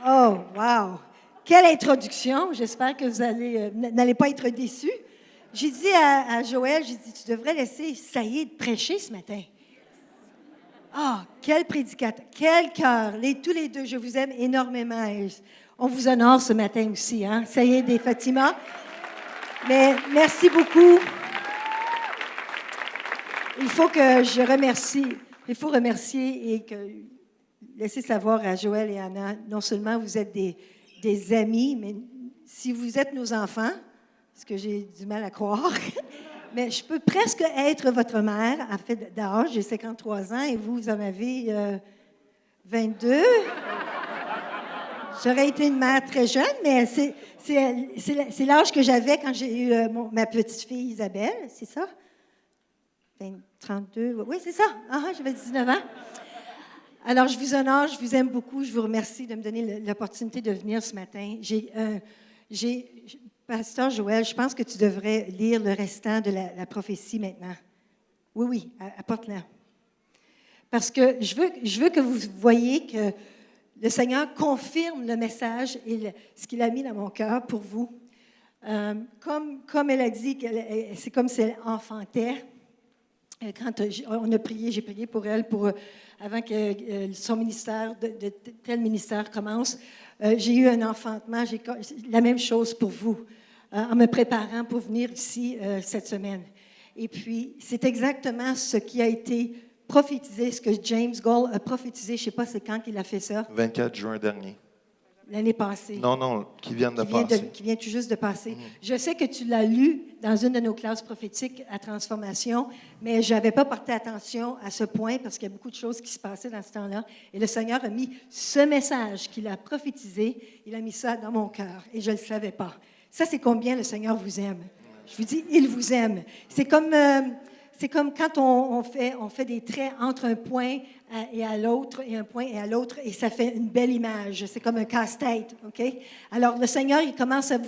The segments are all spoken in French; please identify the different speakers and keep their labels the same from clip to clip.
Speaker 1: Oh, wow! Quelle introduction! J'espère que vous n'allez pas être déçus. J'ai dit à Joël, j'ai dit, tu devrais laisser Saïd prêcher ce matin. Ah, quel prédicateur, quel cœur! Tous les deux, je vous aime énormément. Et on vous honore ce matin aussi, hein? Saïd et Fatima. Mais merci beaucoup. Il faut remercier et laisser savoir à Joël et Anna, non seulement vous êtes des amis, mais si vous êtes nos enfants, ce que j'ai du mal à croire, mais je peux presque être votre mère, en fait, d'âge, j'ai 53 ans, et vous en avez 22. J'aurais été une mère très jeune, mais c'est l'âge que j'avais quand j'ai eu ma petite-fille Isabelle, c'est ça? 32, oui, c'est ça. J'avais 19 ans. Alors, je vous honore, je vous aime beaucoup. Je vous remercie de me donner l'opportunité de venir ce matin. Pasteur Joël, je pense que tu devrais lire le restant de la prophétie maintenant. Oui, apporte-la. Parce que je veux que vous voyez que le Seigneur confirme le message et ce qu'il a mis dans mon cœur pour vous. Comme elle a dit, c'est comme si elle enfantait. Quand on a prié, j'ai prié pour elle avant que son ministère, de tel ministère commence. J'ai eu un enfantement, j'ai la même chose pour vous, en me préparant pour venir ici cette semaine. Et puis, c'est exactement ce qui a été prophétisé, ce que James Goll a prophétisé. Je ne sais pas c'est quand qu'il a fait ça.
Speaker 2: 24 juin dernier.
Speaker 1: L'année passée.
Speaker 2: Non, qui vient de passer.
Speaker 1: Qui vient tout juste de passer. Je sais que tu l'as lu dans une de nos classes prophétiques à Transformation, mais je n'avais pas porté attention à ce point parce qu'il y a beaucoup de choses qui se passaient dans ce temps-là. Et le Seigneur a mis ce message qu'il a prophétisé, il a mis ça dans mon cœur et je ne le savais pas. Ça, c'est combien le Seigneur vous aime. Je vous dis, il vous aime. C'est comme quand on fait des traits entre un point et à l'autre, et un point et à l'autre, et ça fait une belle image. C'est comme un casse-tête, OK? Alors, le Seigneur, il commence à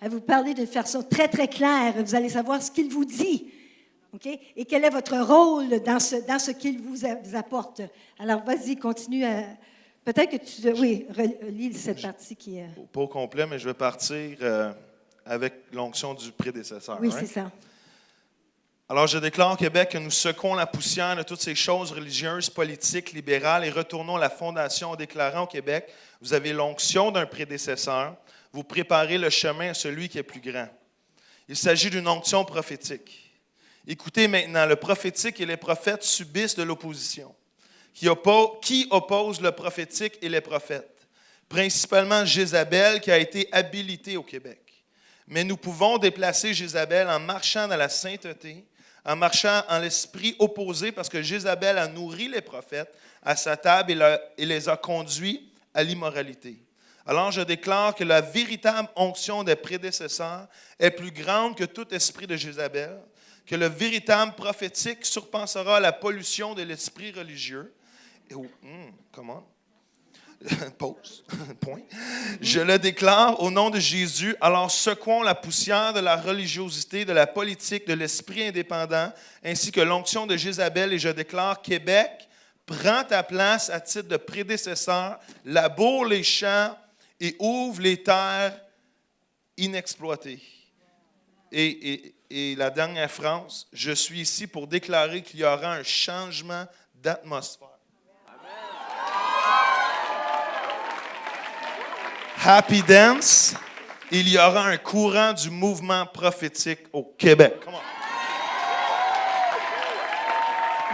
Speaker 1: vous parler de façon très, très claire. Vous allez savoir ce qu'il vous dit, OK? Et quel est votre rôle dans ce qu'il vous apporte. Alors, vas-y, continue à... Peut-être que tu... Oui, relis cette partie qui est...
Speaker 2: Pas au complet, mais je vais partir avec l'onction du prédécesseur.
Speaker 1: Oui, c'est ça.
Speaker 2: Alors, je déclare au Québec que nous secouons la poussière de toutes ces choses religieuses, politiques, libérales et retournons la fondation en déclarant au Québec, vous avez l'onction d'un prédécesseur, vous préparez le chemin à celui qui est plus grand. Il s'agit d'une onction prophétique. Écoutez maintenant, le prophétique et les prophètes subissent de l'opposition. Qui oppose le prophétique et les prophètes? Principalement Jézabel qui a été habilitée au Québec. Mais nous pouvons déplacer Jézabel en marchant dans la sainteté, en marchant en l'esprit opposé, parce que Jézabel a nourri les prophètes à sa table et les a conduits à l'immoralité. Alors je déclare que la véritable onction des prédécesseurs est plus grande que tout esprit de Jézabel, que le véritable prophétique surpassera la pollution de l'esprit religieux. Comment? Pause. Point. Je le déclare au nom de Jésus, alors secouons la poussière de la religiosité, de la politique, de l'esprit indépendant, ainsi que l'onction de Jézabel, et je déclare Québec, prends ta place à titre de prédécesseur, laboure les champs et ouvre les terres inexploitées. Et la dernière phrase, je suis ici pour déclarer qu'il y aura un changement d'atmosphère. Happy Dance, il y aura un courant du mouvement prophétique au Québec.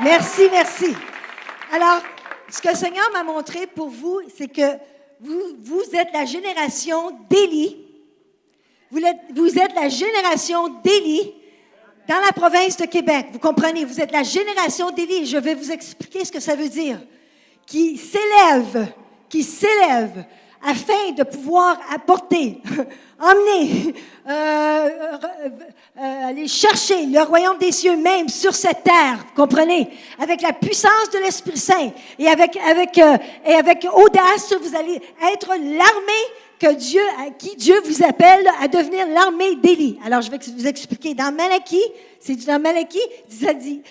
Speaker 1: Merci. Alors, ce que le Seigneur m'a montré pour vous, c'est que vous êtes la génération d'Élie. Vous êtes la génération d'Élie dans la province de Québec. Vous comprenez? Vous êtes la génération d'Élie. Je vais vous expliquer ce que ça veut dire. Qui s'élève afin de pouvoir apporter, emmener, aller chercher le royaume des cieux même sur cette terre, vous comprenez? Avec la puissance de l'Esprit Saint et avec audace, vous allez être l'armée à qui Dieu vous appelle à devenir l'armée d'Élie. Alors, je vais vous expliquer. Dans Malachie, ça dit,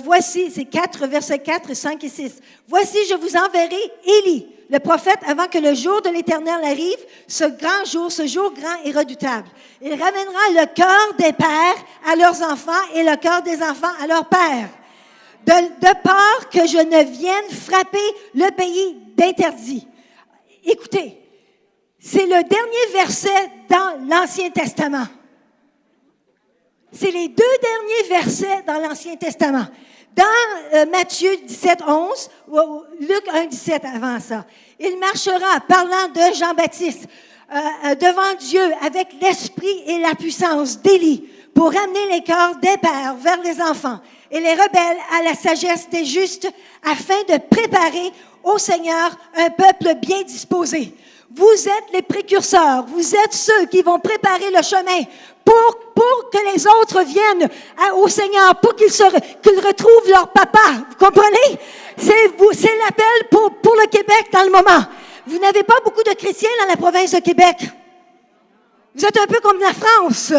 Speaker 1: voici, c'est 4, versets 4, 5 et 6. Voici, je vous enverrai Élie, le prophète, avant que le jour de l'Éternel arrive, ce jour grand et redoutable. Il ramènera le cœur des pères à leurs enfants et le cœur des enfants à leurs pères. De peur que je ne vienne frapper le pays d'interdit. Écoutez, c'est le dernier verset dans l'Ancien Testament. C'est les 2 derniers versets dans l'Ancien Testament. Dans Matthieu 17, 11, ou Luc 1, 17 avant ça, il marchera, parlant de Jean-Baptiste, devant Dieu avec l'esprit et la puissance d'Élie pour ramener les cœurs des pères vers les enfants et les rebelles à la sagesse des justes afin de préparer au Seigneur un peuple bien disposé. Vous êtes les précurseurs, vous êtes ceux qui vont préparer le chemin pour que les autres viennent au Seigneur, pour qu'ils retrouvent leur papa. Vous comprenez? C'est l'appel pour le Québec dans le moment. Vous n'avez pas beaucoup de chrétiens dans la province de Québec. Vous êtes un peu comme la France.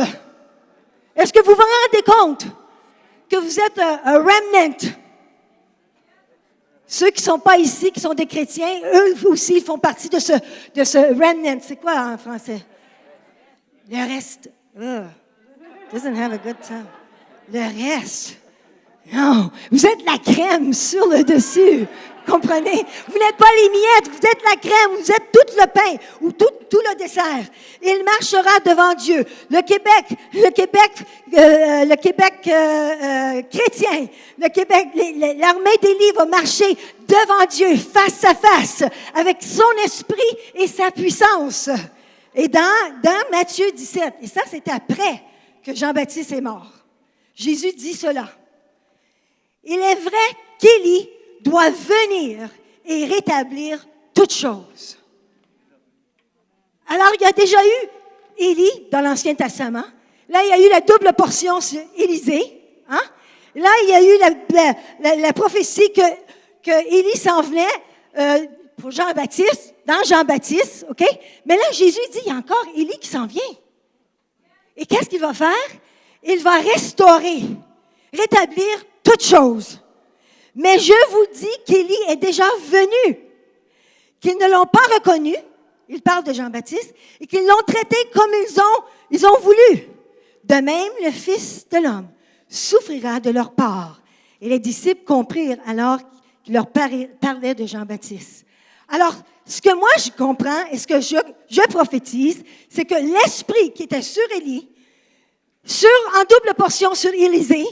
Speaker 1: Est-ce que vous vous rendez compte que vous êtes un remnant? Ceux qui ne sont pas ici, qui sont des chrétiens, eux aussi, ils font partie de ce remnant. C'est quoi en français? Le reste. Doesn't have a good time. Le reste. Non, vous êtes la crème sur le dessus. Comprenez? Vous n'êtes pas les miettes, vous êtes la crème, vous êtes tout le pain ou tout le dessert. Il marchera devant Dieu. Le Québec chrétien, l'armée d'Élie va marcher devant Dieu, face à face, avec son esprit et sa puissance. Et dans Matthieu 17, et ça c'est après que Jean-Baptiste est mort, Jésus dit cela. Il est vrai qu'Élie doit venir et rétablir toutes choses. Alors, il y a déjà eu Élie dans l'Ancien Testament. Là, il y a eu la double portion sur Élisée. Hein? Là, il y a eu la prophétie que Élie s'en venait pour Jean-Baptiste, dans Jean-Baptiste, OK? Mais là, Jésus dit, il y a encore Élie qui s'en vient. Et qu'est-ce qu'il va faire? Il va restaurer, rétablir toutes choses. Mais je vous dis qu'Élie est déjà venu, qu'ils ne l'ont pas reconnu, il parle de Jean-Baptiste, et qu'ils l'ont traité comme ils ont voulu. De même, le Fils de l'homme souffrira de leur part. Et les disciples comprirent alors qu'il leur parlait de Jean-Baptiste. Alors, ce que moi je comprends et ce que je prophétise, c'est que l'esprit qui était sur Élie, en double portion sur Élisée,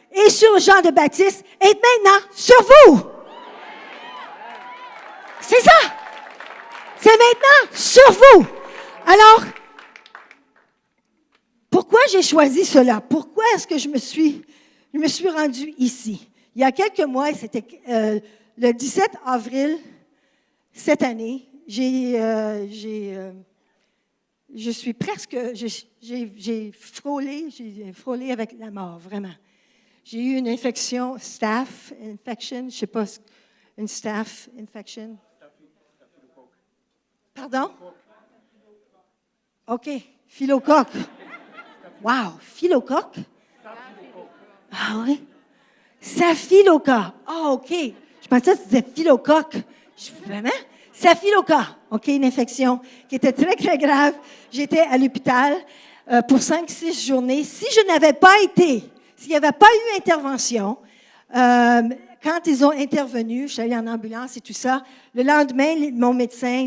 Speaker 1: et sur Jean de Baptiste est maintenant sur vous. C'est ça. C'est maintenant sur vous. Alors, pourquoi j'ai choisi cela? Pourquoi est-ce que je me suis rendue ici? Il y a quelques mois, c'était le 17 avril cette année, j'ai frôlé avec la mort, vraiment. J'ai eu une infection, staph infection, je ne sais pas, une staph infection. Pardon? OK, phyllocoque. Wow, phyllocoque? Ah oui? Staphylocoque. Ah, OK. Je pensais que c'était phyllocoque. Vraiment? Staphylocoque. OK, une infection qui était très, très grave. J'étais à l'hôpital pour 5-6 journées. S'il n'y avait pas eu intervention, quand ils ont intervenu, je suis allée en ambulance et tout ça, le lendemain,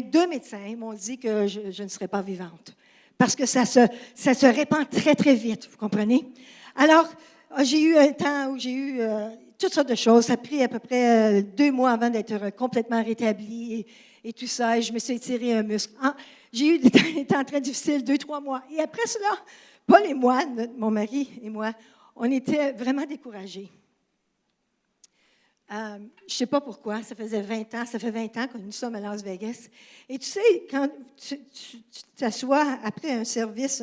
Speaker 1: deux médecins m'ont dit que je ne serais pas vivante. Parce que ça se répand très, très vite, vous comprenez? Alors, j'ai eu un temps où j'ai eu toutes sortes de choses. Ça a pris à peu près 2 mois avant d'être complètement rétablie et tout ça. Et je me suis étiré un muscle. J'ai eu des temps très difficiles, 2-3 mois. Et après cela, Paul et moi, mon mari et moi, on était vraiment découragés. Je ne sais pas pourquoi, ça fait 20 ans que nous sommes à Las Vegas. Et tu sais, quand tu t'assois après un service,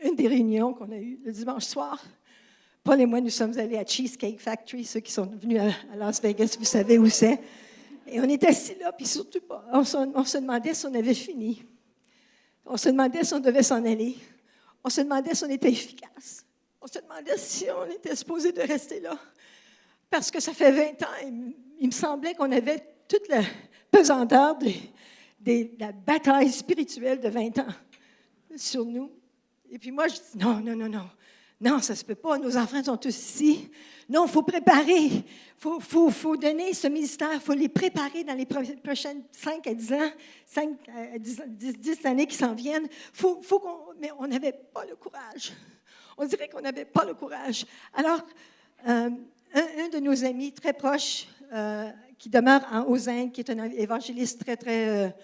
Speaker 1: une des réunions qu'on a eues le dimanche soir, Paul et moi, nous sommes allés à Cheesecake Factory. Ceux qui sont venus à Las Vegas, vous savez où c'est. Et on était assis là, puis surtout, on se demandait si on avait fini. On se demandait si on devait s'en aller. On se demandait si on était efficace. On se demandait si on était supposé de rester là. Parce que ça fait 20 ans, et il me semblait qu'on avait toute la pesanteur de la bataille spirituelle de 20 ans sur nous. Et puis moi, je dis non, non, non, non. Non, ça ne se peut pas. Nos enfants sont tous ici. Non, il faut préparer. Il faut donner ce ministère. Il faut les préparer dans les prochaines 5 à 10 ans, 5 à 10 années qui s'en viennent. Mais on n'avait pas le courage. On dirait qu'on n'avait pas le courage. Alors, un de nos amis très proches, qui demeure aux Indes, qui est un évangéliste très, très,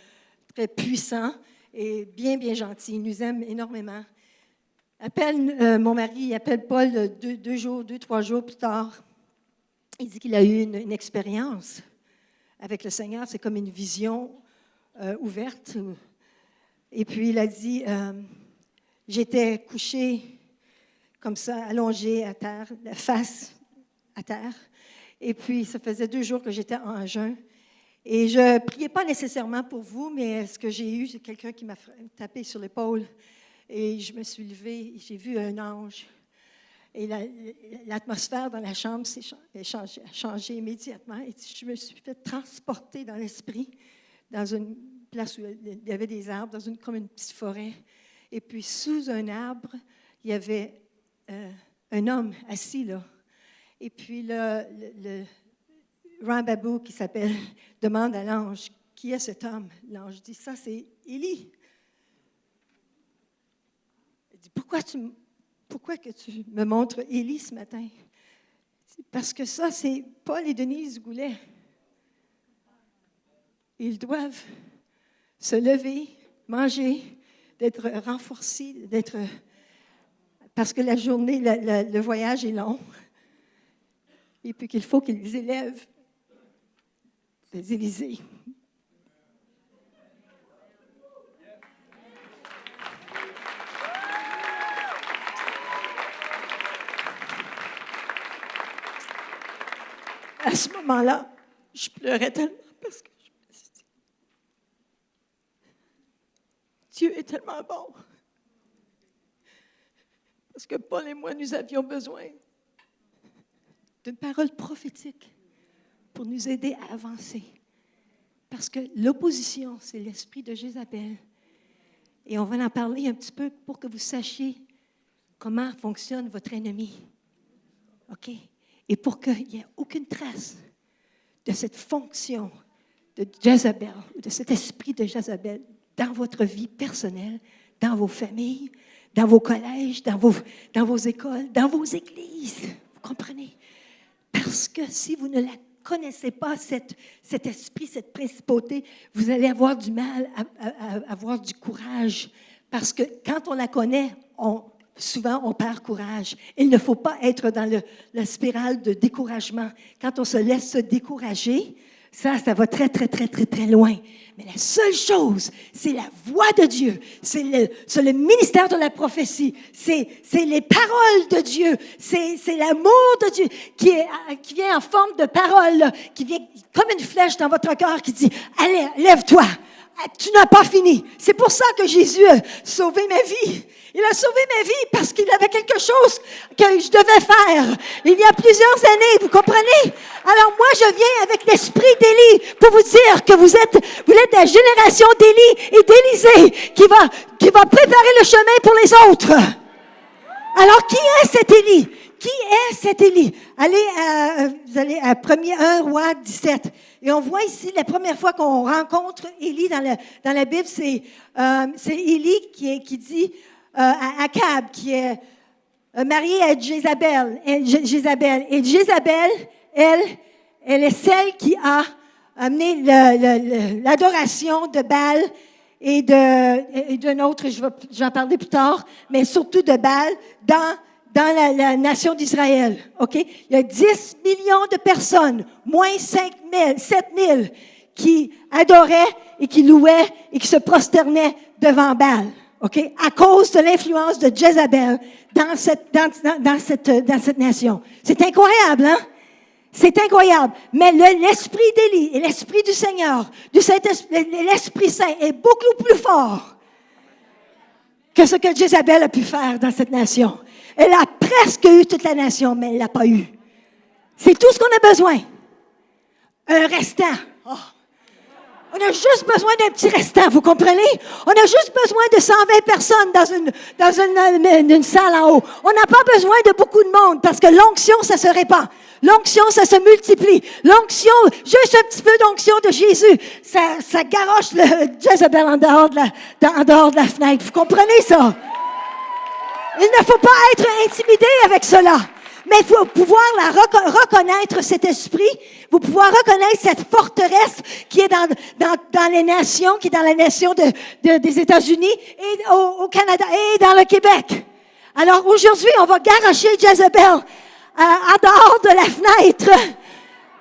Speaker 1: très puissant et bien, bien gentil, il nous aime énormément. Mon mari appelle Paul 3 jours plus tard. Il dit qu'il a eu une expérience avec le Seigneur. C'est comme une vision ouverte. Et puis il a dit, j'étais couché comme ça, allongé à terre, la face à terre. Et puis ça faisait 2 jours que j'étais en jeûne. Et je ne priais pas nécessairement pour vous, mais ce que j'ai eu, c'est quelqu'un qui m'a tapé sur l'épaule. Et je me suis levée, et j'ai vu un ange. Et l'atmosphère dans la chambre a changé immédiatement. Et je me suis fait transporter dans l'esprit, dans une place où il y avait des arbres, comme une petite forêt. Et puis, sous un arbre, il y avait un homme assis là. Et puis, le Rambabou, qui s'appelle, demande à l'ange, qui est cet homme? L'ange dit, ça, c'est Élie. Il dit, pourquoi que tu me montres Élie ce matin? Parce que ça, c'est Paul et Denise Goulet. Ils doivent se lever, manger, d'être renforcés, parce que la journée, le voyage est long. Et puis qu'il faut qu'ils élèvent les Élysées. À ce moment-là, je pleurais tellement parce que je me suis dit, Dieu est tellement bon. Parce que Paul et moi, nous avions besoin d'une parole prophétique pour nous aider à avancer. Parce que l'opposition, c'est l'esprit de Jézabel. Et on va en parler un petit peu pour que vous sachiez comment fonctionne votre ennemi. OK? Et pour qu'il n'y ait aucune trace de cette fonction de Jézabel, de cet esprit de Jézabel dans votre vie personnelle, dans vos familles, dans vos collèges, dans vos écoles, dans vos églises. Vous comprenez? Parce que si vous ne la connaissez pas, cet esprit, cette principauté, vous allez avoir du mal à avoir du courage. Parce que quand on la connaît, souvent, on perd courage. Il ne faut pas être dans la spirale de découragement. Quand on se laisse se décourager, ça va très, très, très, très, très loin. Mais la seule chose, c'est la voix de Dieu. C'est le ministère de la prophétie. C'est les paroles de Dieu. C'est l'amour de Dieu qui vient en forme de parole, là, qui vient comme une flèche dans votre cœur qui dit « Allez, lève-toi! Tu n'as pas fini. » C'est pour ça que Jésus a sauvé ma vie. Il a sauvé ma vie parce qu'il avait quelque chose que je devais faire. Il y a plusieurs années, vous comprenez? Alors moi, je viens avec l'esprit d'Élie pour vous dire que vous êtes la génération d'Élie et d'Élisée qui va préparer le chemin pour les autres. Alors, qui est cet Élie? Qui est cet Élie? Vous allez à 1 Roi 17. Et on voit ici, la première fois qu'on rencontre Élie dans la Bible, c'est Élie qui dit à Akab, qui est marié à Jézabel. Et Jézabel, elle est celle qui a amené l'adoration de Baal et d'un autre, j'en parlerai plus tard, mais surtout de Baal dans la nation d'Israël. OK? Il y a 10 millions de personnes, moins 7 000, qui adoraient et qui louaient et qui se prosternaient devant Baal. OK? À cause de l'influence de Jézabel dans cette nation. C'est incroyable, hein? C'est incroyable. Mais l'esprit d'Élie et l'esprit du Seigneur, du Saint-Esprit, l'Esprit Saint est beaucoup plus fort que ce que Jézabel a pu faire dans cette nation. Elle a presque eu toute la nation, mais elle ne l'a pas eu. C'est tout ce qu'on a besoin. Un restant. Oh. On a juste besoin d'un petit restant, vous comprenez? On a juste besoin de 120 personnes dans une salle en haut. On n'a pas besoin de beaucoup de monde parce que l'onction, ça se répand. L'onction, ça se multiplie. L'onction, juste un petit peu d'onction de Jésus, ça garoche le Jézabel en dehors de la fenêtre. Vous comprenez ça? Il ne faut pas être intimidé avec cela. Mais il faut pouvoir reconnaître cet esprit, vous pouvoir reconnaître cette forteresse qui est dans les nations, qui est dans la nation des États-Unis et au Canada et dans le Québec. Alors aujourd'hui, on va garocher Jézabel en dehors de la fenêtre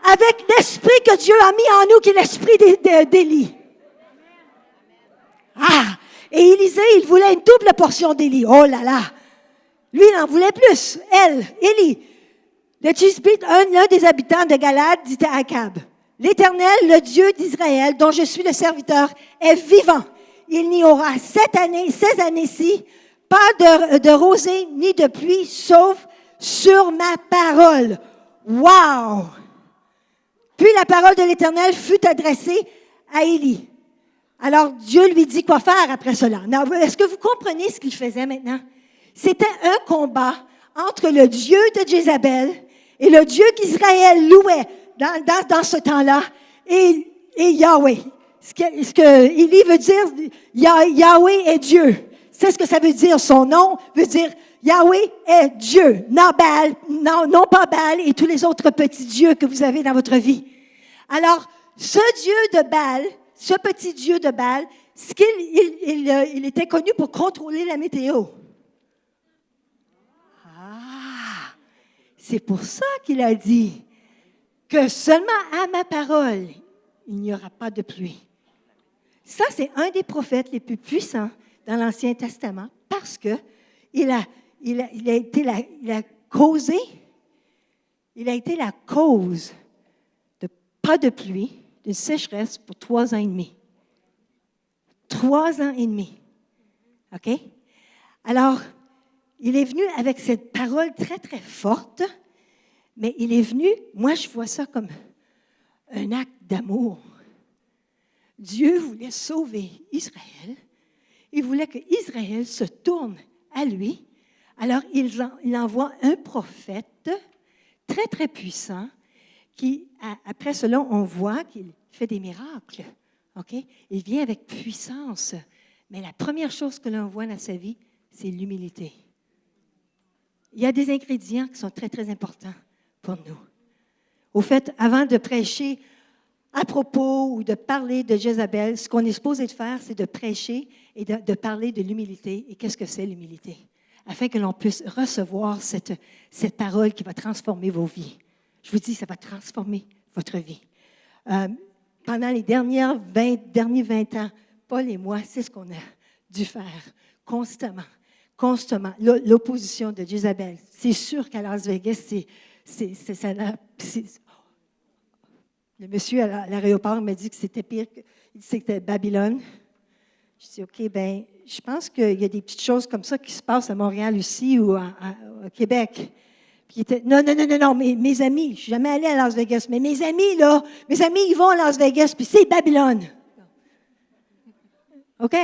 Speaker 1: avec l'esprit que Dieu a mis en nous, qui est l'esprit d'Élie. Ah! Et Élisée, il voulait une double portion d'Élie. Oh là là! Lui, il en voulait plus. Elle, Élie, le Tishbite, l'un des habitants de Galade, dit à Akab, « L'Éternel, le Dieu d'Israël, dont je suis le serviteur, est vivant. Il n'y aura ces années-ci, pas de rosée ni de pluie, sauf sur ma parole. » Wow! Puis la parole de l'Éternel fut adressée à Élie. Alors Dieu lui dit quoi faire après cela. Est-ce que vous comprenez ce qu'il faisait maintenant? C'était un combat entre le Dieu de Jézabel et le Dieu qu'Israël louait dans ce temps-là et Yahweh. Ce que Élie veut dire, Yahweh est Dieu. C'est ce que ça veut dire. Son nom veut dire Yahweh est Dieu. Non pas Baal et tous les autres petits dieux que vous avez dans votre vie. Alors, ce Dieu de Baal, ce petit Dieu de Baal, il était connu pour contrôler la météo. C'est pour ça qu'il a dit que seulement à ma parole, il n'y aura pas de pluie. Ça, c'est un des prophètes les plus puissants dans l'Ancien Testament parce que il a été la cause de pas de pluie, de sécheresse pour 3 ans et demi. 3 ans et demi. OK? Alors, il est venu avec cette parole très, très forte, mais il est venu, moi je vois ça comme un acte d'amour. Dieu voulait sauver Israël. Il voulait que Israël se tourne à lui. Alors il envoie un prophète très, très puissant qui, après cela, on voit qu'il fait des miracles. OK? Il vient avec puissance. Mais la première chose que l'on voit dans sa vie, c'est l'humilité. Il y a des ingrédients qui sont très, très importants pour nous. Au fait, avant de prêcher à propos ou de parler de Jézabel, ce qu'on est supposé de faire, c'est de prêcher et de parler de l'humilité. Et qu'est-ce que c'est l'humilité? Afin que l'on puisse recevoir cette parole qui va transformer vos vies. Je vous dis, ça va transformer votre vie. Pendant les derniers 20 ans, Paul et moi, c'est ce qu'on a dû faire constamment. L'opposition de Jézabel. C'est sûr qu'à Las Vegas, le monsieur à l'aéroport m'a dit que c'était pire, il dit que c'était Babylone. Je dis, OK, bien, je pense qu'il y a des petites choses comme ça qui se passent à Montréal aussi ou au Québec. Puis il était, non, mes amis, je ne suis jamais allé à Las Vegas, mais mes amis, ils vont à Las Vegas, puis c'est Babylone. OK?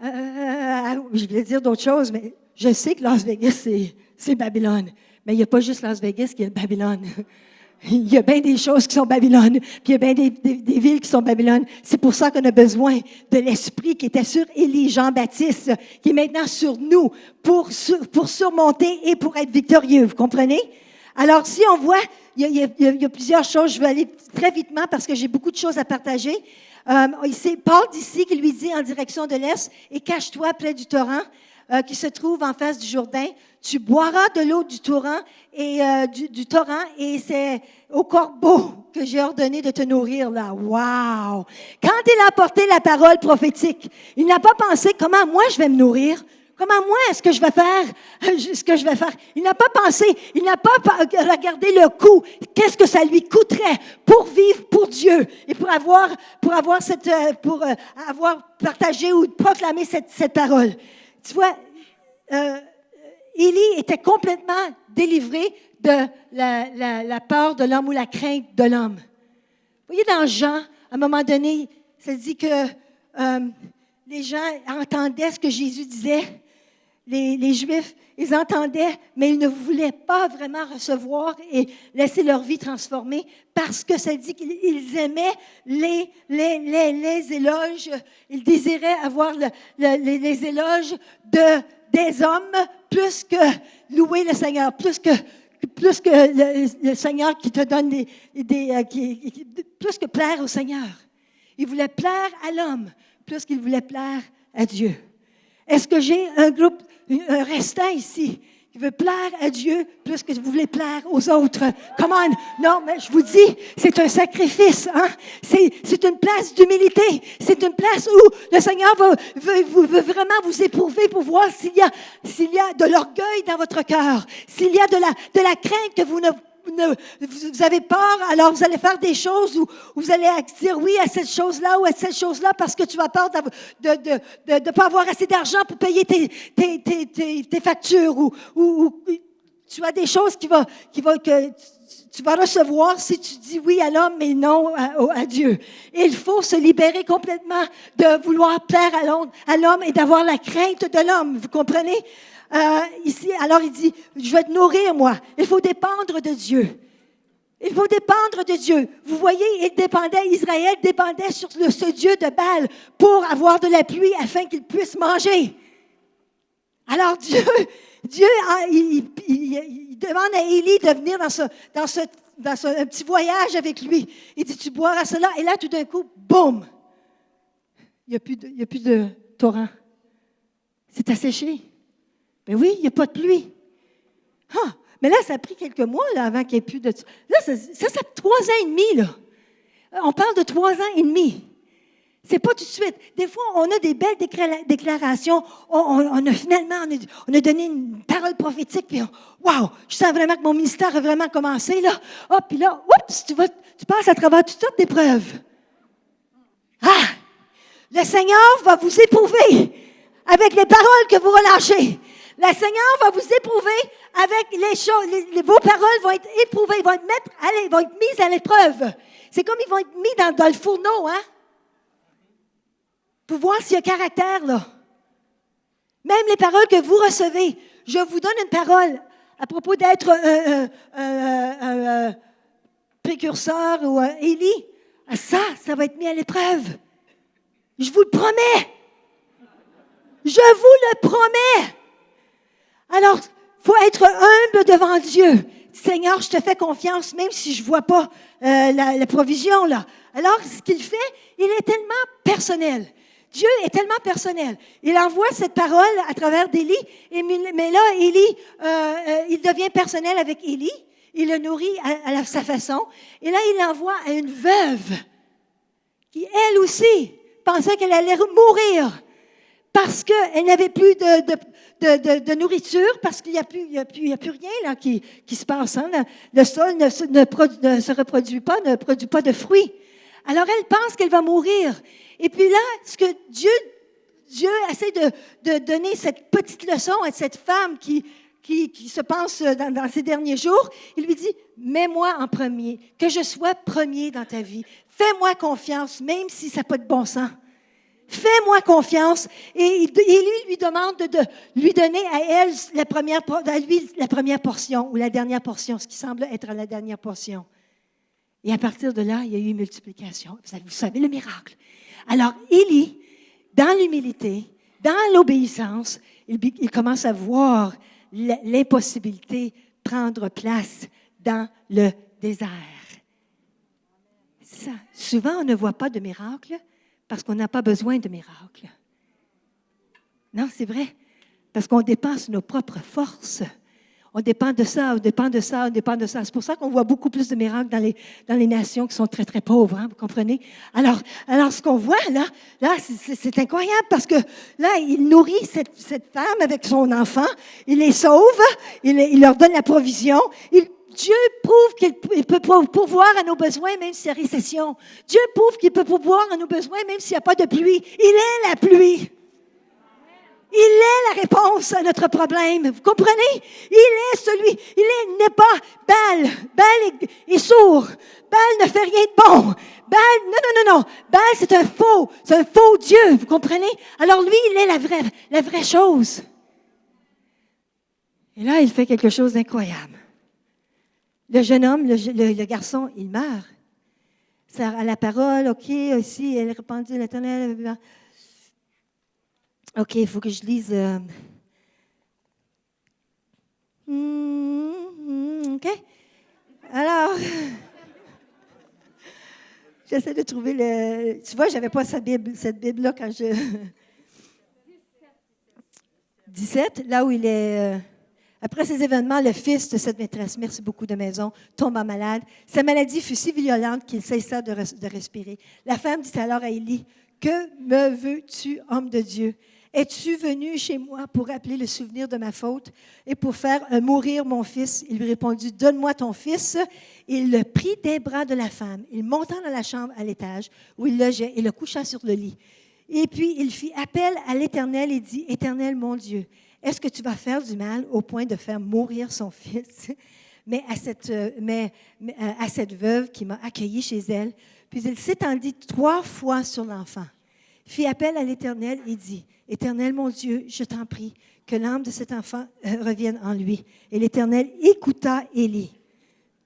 Speaker 1: Je voulais dire d'autres choses, mais je sais que Las Vegas, c'est Babylone. Mais il n'y a pas juste Las Vegas qui est Babylone. Il y a bien des choses qui sont Babylone, puis il y a bien des villes qui sont Babylone. C'est pour ça qu'on a besoin de l'esprit qui était sur Élie, Jean-Baptiste, qui est maintenant sur nous pour surmonter et pour être victorieux. Vous comprenez? Alors, si on voit, il y a plusieurs choses. Je vais aller très vitement parce que j'ai beaucoup de choses à partager. C'est Paul d'ici qui lui dit en direction de l'Est, « Et cache-toi près du torrent qui se trouve en face du Jourdain. Tu boiras de l'eau du torrent et c'est au corbeau que j'ai ordonné de te nourrir là. » Wow! Quand il a apporté la parole prophétique, il n'a pas pensé comment moi je vais me nourrir, Comment moi, est-ce que je vais faire ce que je vais faire? Il n'a pas pensé, il n'a pas regardé le coût. Qu'est-ce que ça lui coûterait pour vivre pour Dieu et pour avoir partagé ou proclamé cette parole? Tu vois, Élie était complètement délivré de la peur de l'homme ou la crainte de l'homme. Vous voyez, dans Jean, à un moment donné, ça dit que les gens entendaient ce que Jésus disait. Les Juifs, ils entendaient, mais ils ne voulaient pas vraiment recevoir et laisser leur vie transformée parce que ça dit qu'ils aimaient les éloges. Ils désiraient avoir les éloges des hommes plus que louer le Seigneur, plus que le Seigneur qui te donne plus que plaire au Seigneur. Ils voulaient plaire à l'homme plus qu'ils voulaient plaire à Dieu. Est-ce que j'ai un restant ici qui veut plaire à Dieu plus que vous voulez plaire aux autres? Come on! Non, mais je vous dis, c'est un sacrifice. Hein? C'est une place d'humilité. C'est une place où le Seigneur veut vraiment vous éprouver pour voir s'il y a de l'orgueil dans votre cœur, s'il y a de la crainte que vous avez peur, alors vous allez faire des choses où vous allez dire oui à cette chose-là ou à cette chose-là parce que tu as peur de pas avoir assez d'argent pour payer tes factures ou tu as des choses que tu vas recevoir si tu dis oui à l'homme et non à Dieu. Et il faut se libérer complètement de vouloir plaire à l'homme et d'avoir la crainte de l'homme. Vous comprenez? Ici, alors il dit, je vais te nourrir, moi. Il faut dépendre de Dieu. Il faut dépendre de Dieu. Vous voyez, Israël dépendait sur ce Dieu de Baal pour avoir de la pluie afin qu'il puisse manger. Alors Dieu il demande à Élie de venir dans un petit voyage avec lui. Il dit, tu boiras cela. Et là, tout d'un coup, boum! Il n'y a plus de torrent. C'est asséché. Ben oui, il n'y a pas de pluie. Ah, mais là, ça a pris quelques mois là, avant qu'il n'y ait plus de... Là, ça 3 ans et demi, là. On parle de 3 ans et demi. C'est pas tout de suite. Des fois, on a des belles déclarations. On a donné une parole prophétique, puis wow, je sens vraiment que mon ministère a vraiment commencé, là. Oh, puis là, oups, tu passes à travers toutes sortes d'épreuves. Ah! Le Seigneur va vous éprouver avec les paroles que vous relâchez. Le Seigneur va vous éprouver avec les choses. Vos paroles vont être éprouvées, vont être mises à l'épreuve. C'est comme ils vont être mis dans le fourneau, hein? Pour voir s'il y a caractère, là. Même les paroles que vous recevez. Je vous donne une parole à propos d'être un précurseur ou un Élie. Ça va être mis à l'épreuve. Je vous le promets. Je vous le promets. Alors, il faut être humble devant Dieu. Seigneur, je te fais confiance, même si je ne vois pas la provision, là. Alors, ce qu'il fait, il est tellement personnel. Dieu est tellement personnel. Il envoie cette parole à travers d'Élie, mais là, Élie, il devient personnel avec Élie. Il le nourrit à sa façon. Et là, il l'envoie à une veuve qui, elle aussi, pensait qu'elle allait mourir parce qu'elle n'avait plus de nourriture, parce qu'il n'y a plus rien là, qui se passe. Hein? Le sol ne se reproduit pas, ne produit pas de fruits. Alors, elle pense qu'elle va mourir. Et puis là, ce que Dieu essaie de donner cette petite leçon à cette femme qui se pense dans ces derniers jours, il lui dit, mets-moi en premier, que je sois premier dans ta vie. Fais-moi confiance, même si ça n'a pas de bon sens. Fais-moi confiance. Et lui demande de lui donner à elle la première portion ou la dernière portion, ce qui semble être la dernière portion. Et à partir de là, il y a eu une multiplication. Vous savez le miracle. Alors, Élie, dans l'humilité, dans l'obéissance, il commence à voir l'impossibilité prendre place dans le désert. C'est ça. Souvent, on ne voit pas de miracle parce qu'on n'a pas besoin de miracle. Non, c'est vrai. Parce qu'on dépasse nos propres forces. On dépend de ça, on dépend de ça, on dépend de ça. C'est pour ça qu'on voit beaucoup plus de miracles dans les nations qui sont très, très pauvres, hein, vous comprenez? Alors, ce qu'on voit, là, c'est incroyable parce que là, il nourrit cette femme avec son enfant, il les sauve, il leur donne la provision, Dieu prouve qu'il peut pourvoir à nos besoins, même s'il y a récession. Dieu prouve qu'il peut pourvoir à nos besoins, même s'il n'y a pas de pluie. Il est la pluie. Il est la réponse à notre problème. Vous comprenez? Il n'est pas Baal. Baal est sourd. Baal ne fait rien de bon. Baal, non. Baal, c'est un faux Dieu. Vous comprenez? Alors lui, il est la vraie chose. Et là, il fait quelque chose d'incroyable. Le jeune homme, le garçon, il meurt. Ça, à la parole, OK, aussi, elle répandit l'Éternel. OK, il faut que je lise. OK. Alors, j'essaie de trouver le. Tu vois, je n'avais pas cette Bible-là quand je. 17, là où il est. Après ces événements, le fils de cette maîtresse, merci beaucoup de maison, tomba malade. Sa maladie fut si violente qu'il cessa de respirer. La femme dit alors à Élie, « Que me veux-tu, homme de Dieu? Es-tu venu chez moi pour rappeler le souvenir de ma faute et pour faire mourir mon fils? » Il lui répondit, « Donne-moi ton fils. » Il le prit des bras de la femme. Il monta dans la chambre à l'étage où il logeait et le coucha sur le lit. Et puis il fit appel à l'Éternel et dit, « Éternel, mon Dieu, est-ce que tu vas faire du mal au point de faire mourir son fils? » Mais à cette veuve qui m'a accueilli chez elle. Puis il s'étendit 3 fois sur l'enfant, fit appel à l'Éternel et dit, « Éternel, mon Dieu, je t'en prie, que l'âme de cet enfant revienne en lui. » Et l'Éternel écouta Élie.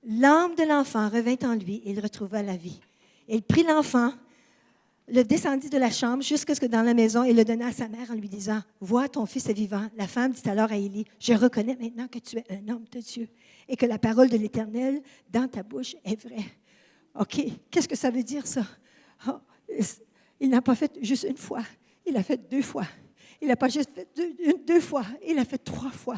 Speaker 1: L'âme de l'enfant revint en lui et il retrouva la vie. Il prit l'enfant, le descendit de la chambre jusqu'à ce que dans la maison et le donna à sa mère en lui disant, « Vois, ton fils est vivant. » La femme dit alors à Élie, « Je reconnais maintenant que tu es un homme de Dieu et que la parole de l'Éternel dans ta bouche est vraie. » OK, qu'est-ce que ça veut dire ça? Oh, il n'a pas fait juste une fois, il a fait 2 fois. Il n'a pas juste fait deux fois, il a fait 3 fois.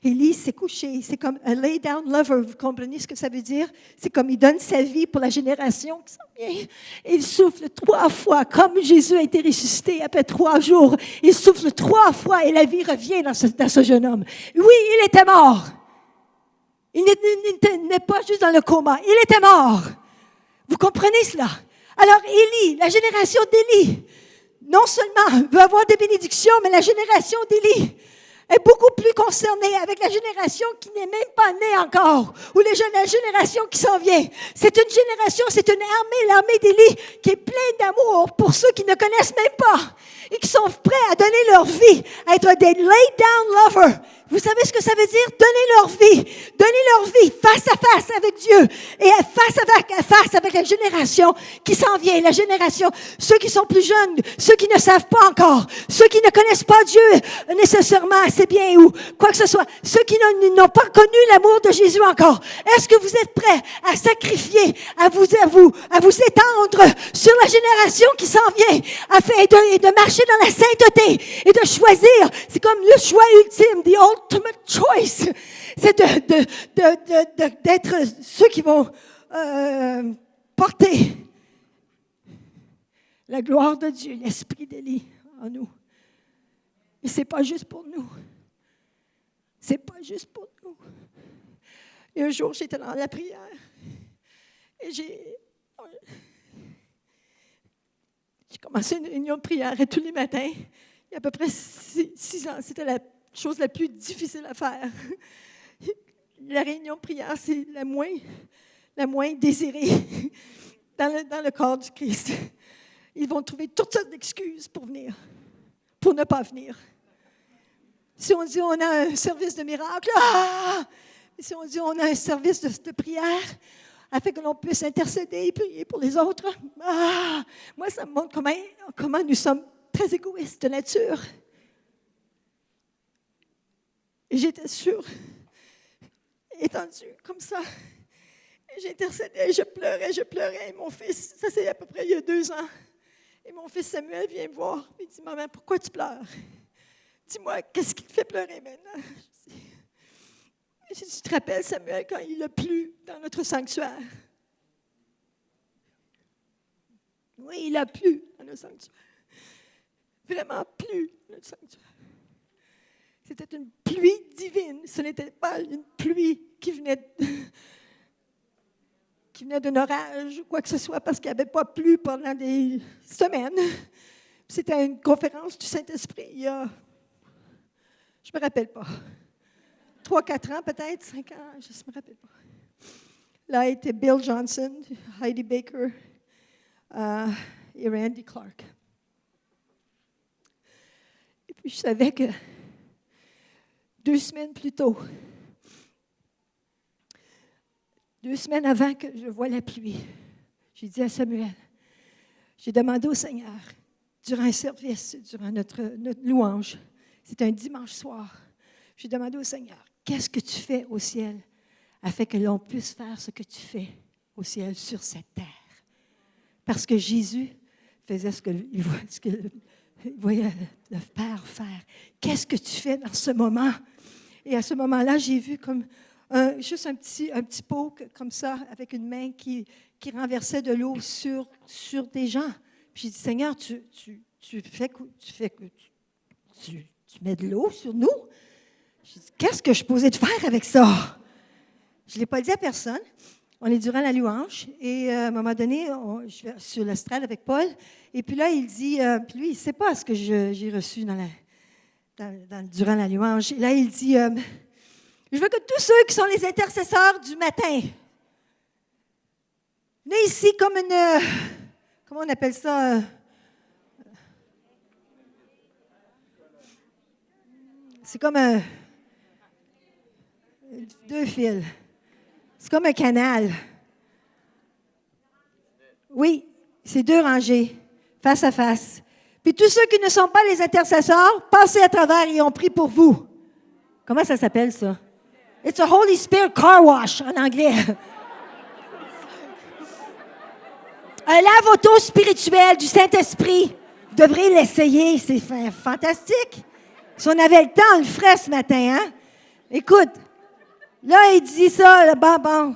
Speaker 1: Élie s'est couché, c'est comme un lay down lover, vous comprenez ce que ça veut dire? C'est comme il donne sa vie pour la génération qui s'en vient. Il souffle 3 fois, comme Jésus a été ressuscité après 3 jours. Il souffle 3 fois et la vie revient dans ce jeune homme. Oui, il était mort. Il n'est pas juste dans le coma, il était mort. Vous comprenez cela? Alors Élie, la génération d'Élie, non seulement veut avoir des bénédictions, mais la génération d'Élie est beaucoup plus concernée avec la génération qui n'est même pas née encore, ou la génération qui s'en vient. C'est une génération, c'est une armée, l'armée d'Élie, qui est pleine d'amour pour ceux qui ne connaissent même pas et qui sont prêts à donner leur vie, à être des lay-down lovers. Vous savez ce que ça veut dire? Donner leur vie face à face avec Dieu et face à face avec la génération qui s'en vient, la génération, ceux qui sont plus jeunes, ceux qui ne savent pas encore, ceux qui ne connaissent pas Dieu nécessairement assez bien ou quoi que ce soit, ceux qui n'ont pas connu l'amour de Jésus encore. Est-ce que vous êtes prêts à sacrifier, à vous étendre sur la génération qui s'en vient et de marcher dans la sainteté et de choisir? C'est comme le choix ultime, the ultimate choice. C'est d'être ceux qui vont porter la gloire de Dieu, l'esprit d'Élie en nous. Et c'est pas juste pour nous. C'est pas juste pour nous. Et un jour, j'étais dans la prière et j'ai commencé une réunion de prière et tous les matins, il y a à peu près 6 ans, c'était la chose la plus difficile à faire. La réunion de prière, c'est la moins désirée dans le corps du Christ. Ils vont trouver toutes sortes d'excuses pour ne pas venir. Si on dit on a un service de miracle, si on dit on a un service de prière, afin que l'on puisse intercéder et prier pour les autres, moi, ça me montre comment nous sommes très égoïstes de nature. Et j'étais sûre, étendue comme ça. Et j'intercédais, je pleurais. Et mon fils, ça c'est à peu près il y a 2 ans. Et mon fils Samuel vient me voir. Il dit, « Maman, pourquoi tu pleures? Dis-moi, qu'est-ce qui te fait pleurer maintenant? » Je dis, « J'ai dit, tu te rappelles, Samuel, quand il a plu dans notre sanctuaire? Oui, il a plu dans notre sanctuaire. Vraiment plu dans notre sanctuaire. C'était une pluie divine. Ce n'était pas une pluie qui venait d'un orage ou quoi que ce soit, parce qu'il n'y avait pas plu pendant des semaines. C'était une conférence du Saint-Esprit il y a, je ne me rappelle pas, 3-4 ans peut-être, 5 ans, je ne me rappelle pas. Là était Bill Johnson, Heidi Baker et Randy Clark. Et puis je savais que 2 semaines plus tôt, 2 semaines avant que je voie la pluie, j'ai dit à Samuel, j'ai demandé au Seigneur, durant un service, durant notre louange, c'était un dimanche soir, j'ai demandé au Seigneur, qu'est-ce que tu fais au ciel afin que l'on puisse faire ce que tu fais au ciel sur cette terre? Parce que Jésus faisait ce qu'il voyait le Père faire. Qu'est-ce que tu fais dans ce moment? Et à ce moment-là, j'ai vu comme juste un petit pot comme ça, avec une main qui renversait de l'eau sur des gens. Puis j'ai dit, Seigneur, tu mets de l'eau sur nous? J'ai dit, qu'est-ce que je suis posée de faire avec ça? Je ne l'ai pas dit à personne. On est durant la louange. Et à un moment donné, je vais sur l'estrade avec Paul. Et puis là, il dit, puis lui, il ne sait pas ce que j'ai reçu durant la louange. Et là, il dit, je veux que tous ceux qui sont les intercesseurs du matin, venez ici comme une, comment on appelle ça? C'est comme 2 fils. C'est comme un canal. Oui, c'est 2 rangées, face à face. Puis tous ceux qui ne sont pas les intercesseurs, passez à travers et on prie pour vous. Comment ça s'appelle, ça? It's a Holy Spirit car wash, en anglais. Un lave-auto spirituel du Saint-Esprit. Vous devriez l'essayer, c'est fantastique. Si on avait le temps, on le ferait ce matin, hein? Écoute, là, il dit ça, là, bon.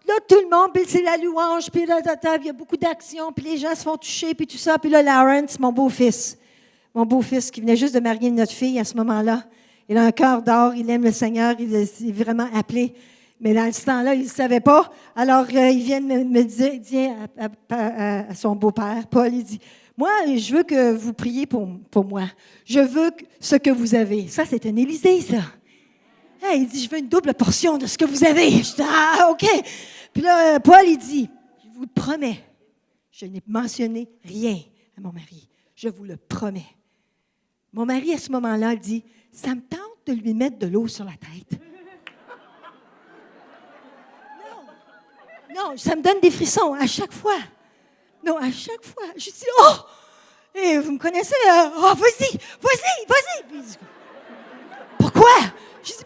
Speaker 1: Là, tout le monde, puis c'est la louange, puis là, il y a beaucoup d'actions, puis les gens se font toucher, puis tout ça. Puis là, Lawrence, mon beau-fils qui venait juste de marier notre fille à ce moment-là, il a un cœur d'or, il aime le Seigneur, il est vraiment appelé. Mais dans ce temps-là, il ne savait pas. Alors, il vient me dire à son beau-père, Paul, il dit, moi, je veux que vous priez pour moi. Je veux ce que vous avez. Ça, c'est un Élysée, ça. Hey, il dit, je veux une double portion de ce que vous avez. Je dis, ah, OK. Puis là, Paul, il dit, je vous le promets, je n'ai mentionné rien à mon mari. Je vous le promets. Mon mari, à ce moment-là, dit, ça me tente de lui mettre de l'eau sur la tête. Non, ça me donne des frissons à chaque fois. Non, à chaque fois. Je dis, oh! Et vous me connaissez, oh, vas-y. Puis, pourquoi? Je dis,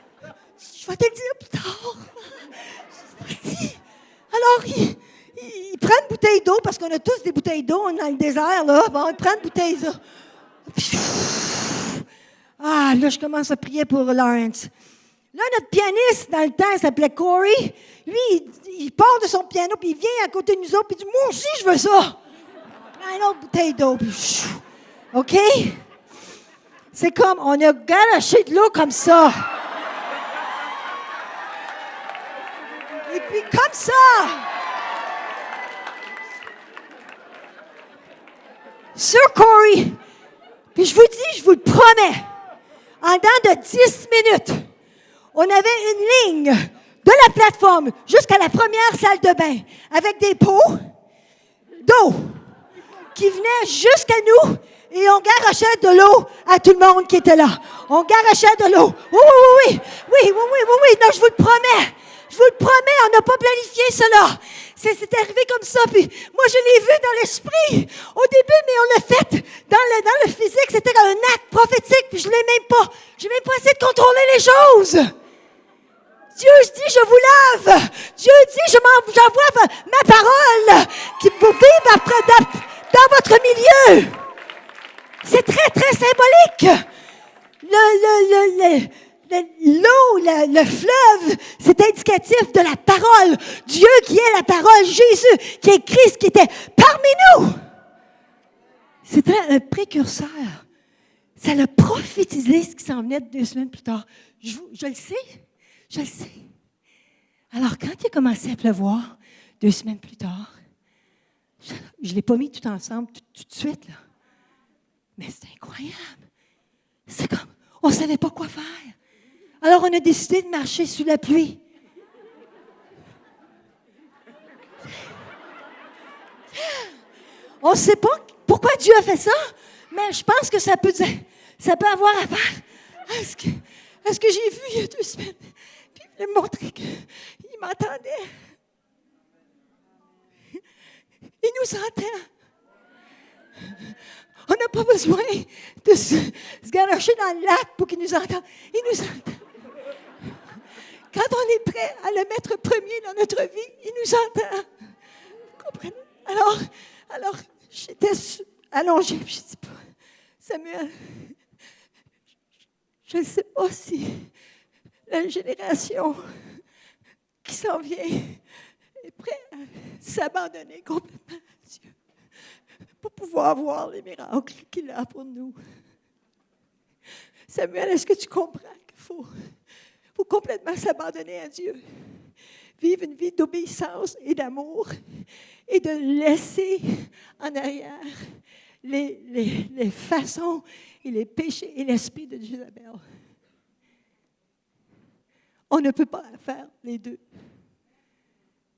Speaker 1: je vais te le dire plus tard. Vas-y. Alors, il prend une bouteille d'eau, parce qu'on a tous des bouteilles d'eau, on est dans le désert, là. Bon, il prend une bouteille d'eau. Ah, là, je commence à prier pour Lawrence. Là, notre pianiste, dans le temps, il s'appelait Corey. Lui, il part de son piano, puis il vient à côté de nous autres, puis il dit, moi aussi, je veux ça. Une autre bouteille d'eau, puis OK? C'est comme, on a garoché de l'eau comme ça. Et puis, comme ça, sur Corey, puis je vous dis, je vous le promets, en dedans de 10 minutes, on avait une ligne de la plateforme jusqu'à la première salle de bain avec des pots d'eau qui venaient jusqu'à nous et on garochait de l'eau à tout le monde qui était là. On garochait de l'eau. Oui. Non, je vous le promets. On n'a pas planifié cela. C'est arrivé comme ça. Puis moi, je l'ai vu dans l'esprit au début, mais on l'a fait dans le physique. C'était un acte prophétique. Puis je l'ai même pas. J'ai même pas essayé de contrôler les choses. Dieu dit, je vous lave. Dieu dit, j'envoie ma parole qui vous vive dans votre milieu. C'est très, très symbolique. l'eau, le fleuve, c'est indicatif de la parole. Dieu qui est la parole, Jésus qui est Christ, qui était parmi nous. C'était un précurseur. Ça l'a prophétisé ce qui s'en venait 2 semaines plus tard. Je le sais. Alors, quand il a commencé à pleuvoir 2 semaines plus tard, je ne l'ai pas mis tout ensemble tout de suite, là. Mais c'est incroyable. C'est comme, on ne savait pas quoi faire. Alors, on a décidé de marcher sous la pluie. On ne sait pas pourquoi Dieu a fait ça, mais je pense que ça peut avoir à faire à ce que j'ai vu il y a 2 semaines. Puis il voulait me montrer qu'il m'entendait. Il nous entend. On n'a pas besoin de se garocher dans le lac pour qu'il nous entende. Il nous entend. Quand on est prêt à le mettre premier dans notre vie, il nous entend. Vous comprenez? Alors j'étais allongée, puis je dis pas, Samuel, je ne sais pas si la génération qui s'en vient est prête à s'abandonner complètement à Dieu pour pouvoir voir les miracles qu'il a pour nous. Samuel, est-ce que tu comprends qu'il faut complètement s'abandonner à Dieu? Vivre une vie d'obéissance et d'amour et de laisser en arrière les façons et les péchés et l'esprit de Jézabel. On ne peut pas faire les deux.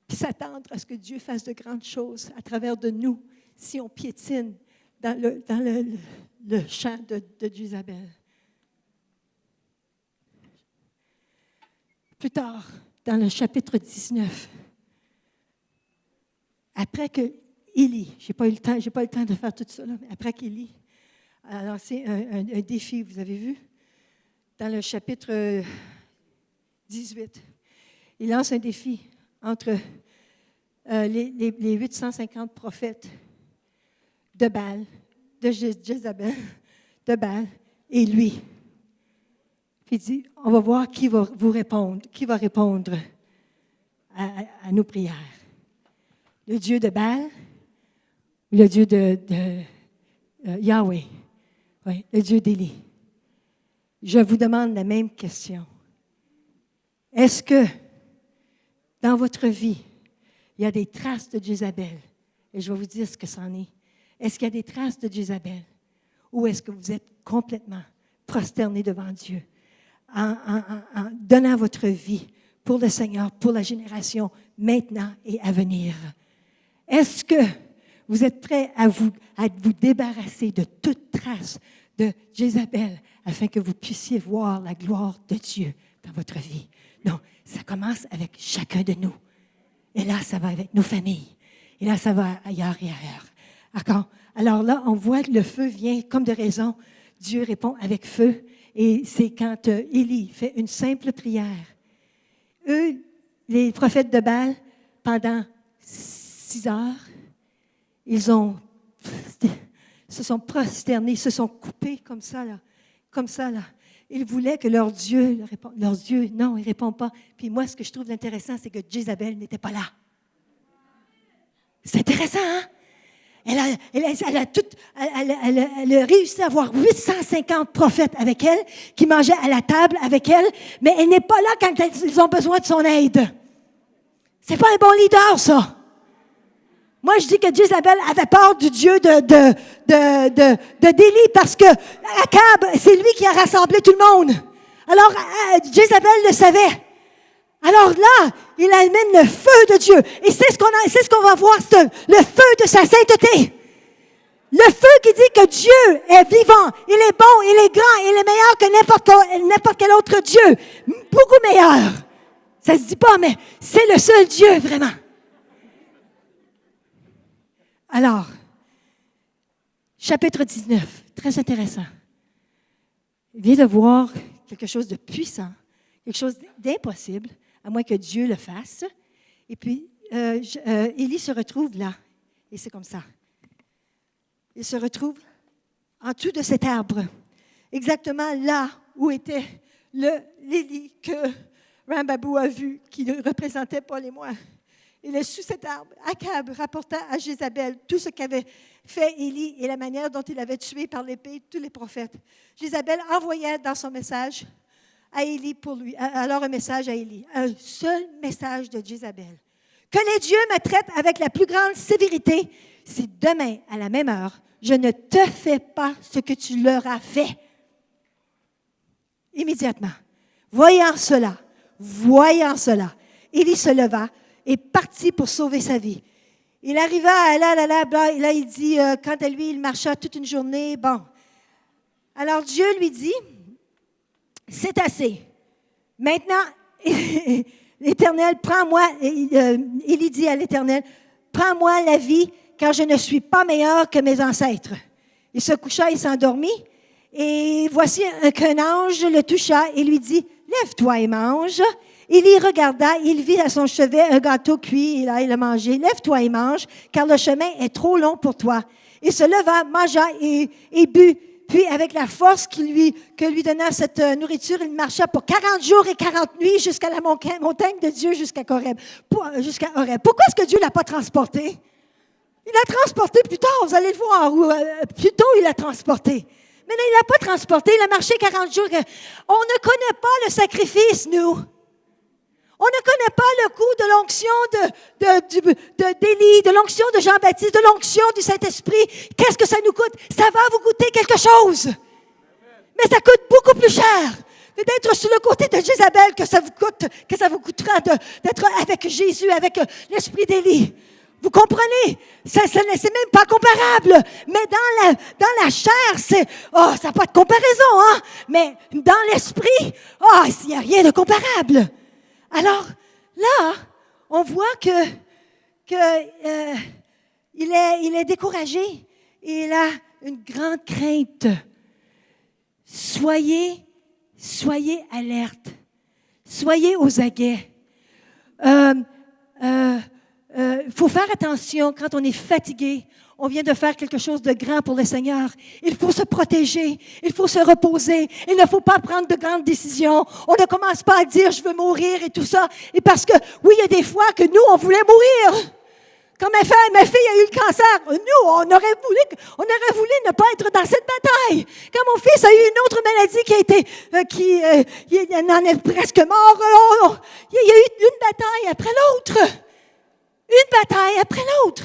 Speaker 1: Puis s'attendre à ce que Dieu fasse de grandes choses à travers de nous si on piétine dans le champ de Jézabel. Plus tard, dans le chapitre 19, après que Élie, je n'ai pas eu le temps de faire tout ça, là, mais après qu'Élie a lancé un défi, vous avez vu, dans le chapitre 18, il lance un défi entre les 850 prophètes de Baal, de Jézabel, de Baal, et lui. Puis il dit, on va voir qui va vous répondre, qui va répondre à nos prières. Le Dieu de Baal ou le Dieu de Yahweh, oui, le Dieu d'Élie. Je vous demande la même question. Est-ce que dans votre vie, il y a des traces de Jézabel? Et je vais vous dire ce que c'en est. Est-ce qu'il y a des traces de Jézabel? Ou est-ce que vous êtes complètement prosterné devant Dieu en donnant votre vie pour le Seigneur, pour la génération maintenant et à venir? Est-ce que vous êtes prêts à vous débarrasser de toute trace de Jézabel afin que vous puissiez voir la gloire de Dieu dans votre vie? Non, ça commence avec chacun de nous. Et là, ça va avec nos familles. Et là, ça va ailleurs et ailleurs. D'accord? Alors là, on voit que le feu vient comme de raison. Dieu répond avec feu. Et c'est quand Élie fait une simple prière. Eux, les prophètes de Baal, pendant 6 heures, ils se sont prosternés, se sont coupés comme ça, là. Ils voulaient que leur Dieu leur réponde. Leur Dieu, non, il ne répond pas. Puis moi, ce que je trouve intéressant, c'est que Jézabel n'était pas là. C'est intéressant, hein? Elle a réussi à avoir 850 prophètes avec elle, qui mangeaient à la table avec elle, mais elle n'est pas là quand ils ont besoin de son aide. C'est pas un bon leader, ça. Moi, je dis que Jézabel avait peur du Dieu d'Élie parce que Akab, c'est lui qui a rassemblé tout le monde. Alors, Jézabel le savait. Alors là, il amène le feu de Dieu. Et c'est ce qu'on va voir, le feu de sa sainteté. Le feu qui dit que Dieu est vivant, il est bon, il est grand, il est meilleur que n'importe quel autre Dieu. Beaucoup meilleur. Ça se dit pas, mais c'est le seul Dieu, vraiment. Alors, chapitre 19, très intéressant. Il vient de voir quelque chose de puissant, quelque chose d'impossible, à moins que Dieu le fasse. Et puis, Élie se retrouve là, et c'est comme ça. Il se retrouve en dessous de cet arbre, exactement là où était l'Élie que Rambabou a vu, qui représentait Paul et moi. Il est sous cet arbre. Akab rapporta à Jézabel tout ce qu'avait fait Élie et la manière dont il avait tué par l'épée tous les prophètes. Jézabel envoya dans son message à Élie pour lui, alors un message à Élie, un seul message de Jézabel. Que les dieux me traitent avec la plus grande sévérité si demain, à la même heure, je ne te fais pas ce que tu leur as fait. Immédiatement, voyant cela, Élie se leva et partit pour sauver sa vie. Il arriva là, il dit, quant à lui, il marcha toute une journée. Bon. Alors Dieu lui dit, c'est assez. Maintenant, l'Éternel, prends-moi, Élie dit à l'Éternel, prends-moi la vie, car je ne suis pas meilleur que mes ancêtres. Il se coucha et s'endormit, et voici qu'un ange le toucha et lui dit, lève-toi et mange. Il y regarda, il vit à son chevet un gâteau cuit, il a mangé. Lève-toi et mange, car le chemin est trop long pour toi. Il se leva, mangea et but. Puis, avec la force que lui donna cette nourriture, il marcha pour 40 jours et 40 nuits jusqu'à la montagne de Dieu, jusqu'à Horeb. Pourquoi est-ce que Dieu ne l'a pas transporté? Il l'a transporté plus tard, vous allez le voir, plus tôt il l'a transporté. Mais non, il ne l'a pas transporté, il a marché 40 jours. On ne connaît pas le sacrifice, nous. On ne connaît pas le coût de l'onction d'Élie, de l'onction de Jean-Baptiste, de l'onction du Saint-Esprit. Qu'est-ce que ça nous coûte? Ça va vous coûter quelque chose. Mais ça coûte beaucoup plus cher que d'être sur le côté de Jézabel, que ça vous coûtera d'être avec Jésus, avec l'esprit d'Élie. Vous comprenez? C'est même pas comparable. Mais dans la chair, ça n'a pas de comparaison, hein? Mais dans l'esprit, il n'y a rien de comparable. Alors, là, on voit il est découragé et il a une grande crainte. Soyez alerte. Soyez aux aguets. Il faut faire attention quand on est fatigué. On vient de faire quelque chose de grand pour le Seigneur. Il faut se protéger. Il faut se reposer. Il ne faut pas prendre de grandes décisions. On ne commence pas à dire « je veux mourir » et tout ça. Et parce que, oui, il y a des fois que nous, on voulait mourir. Quand ma fille a eu le cancer, nous, on aurait voulu ne pas être dans cette bataille. Quand mon fils a eu une autre maladie il en est presque mort, il y a eu une bataille après l'autre. Une bataille après l'autre.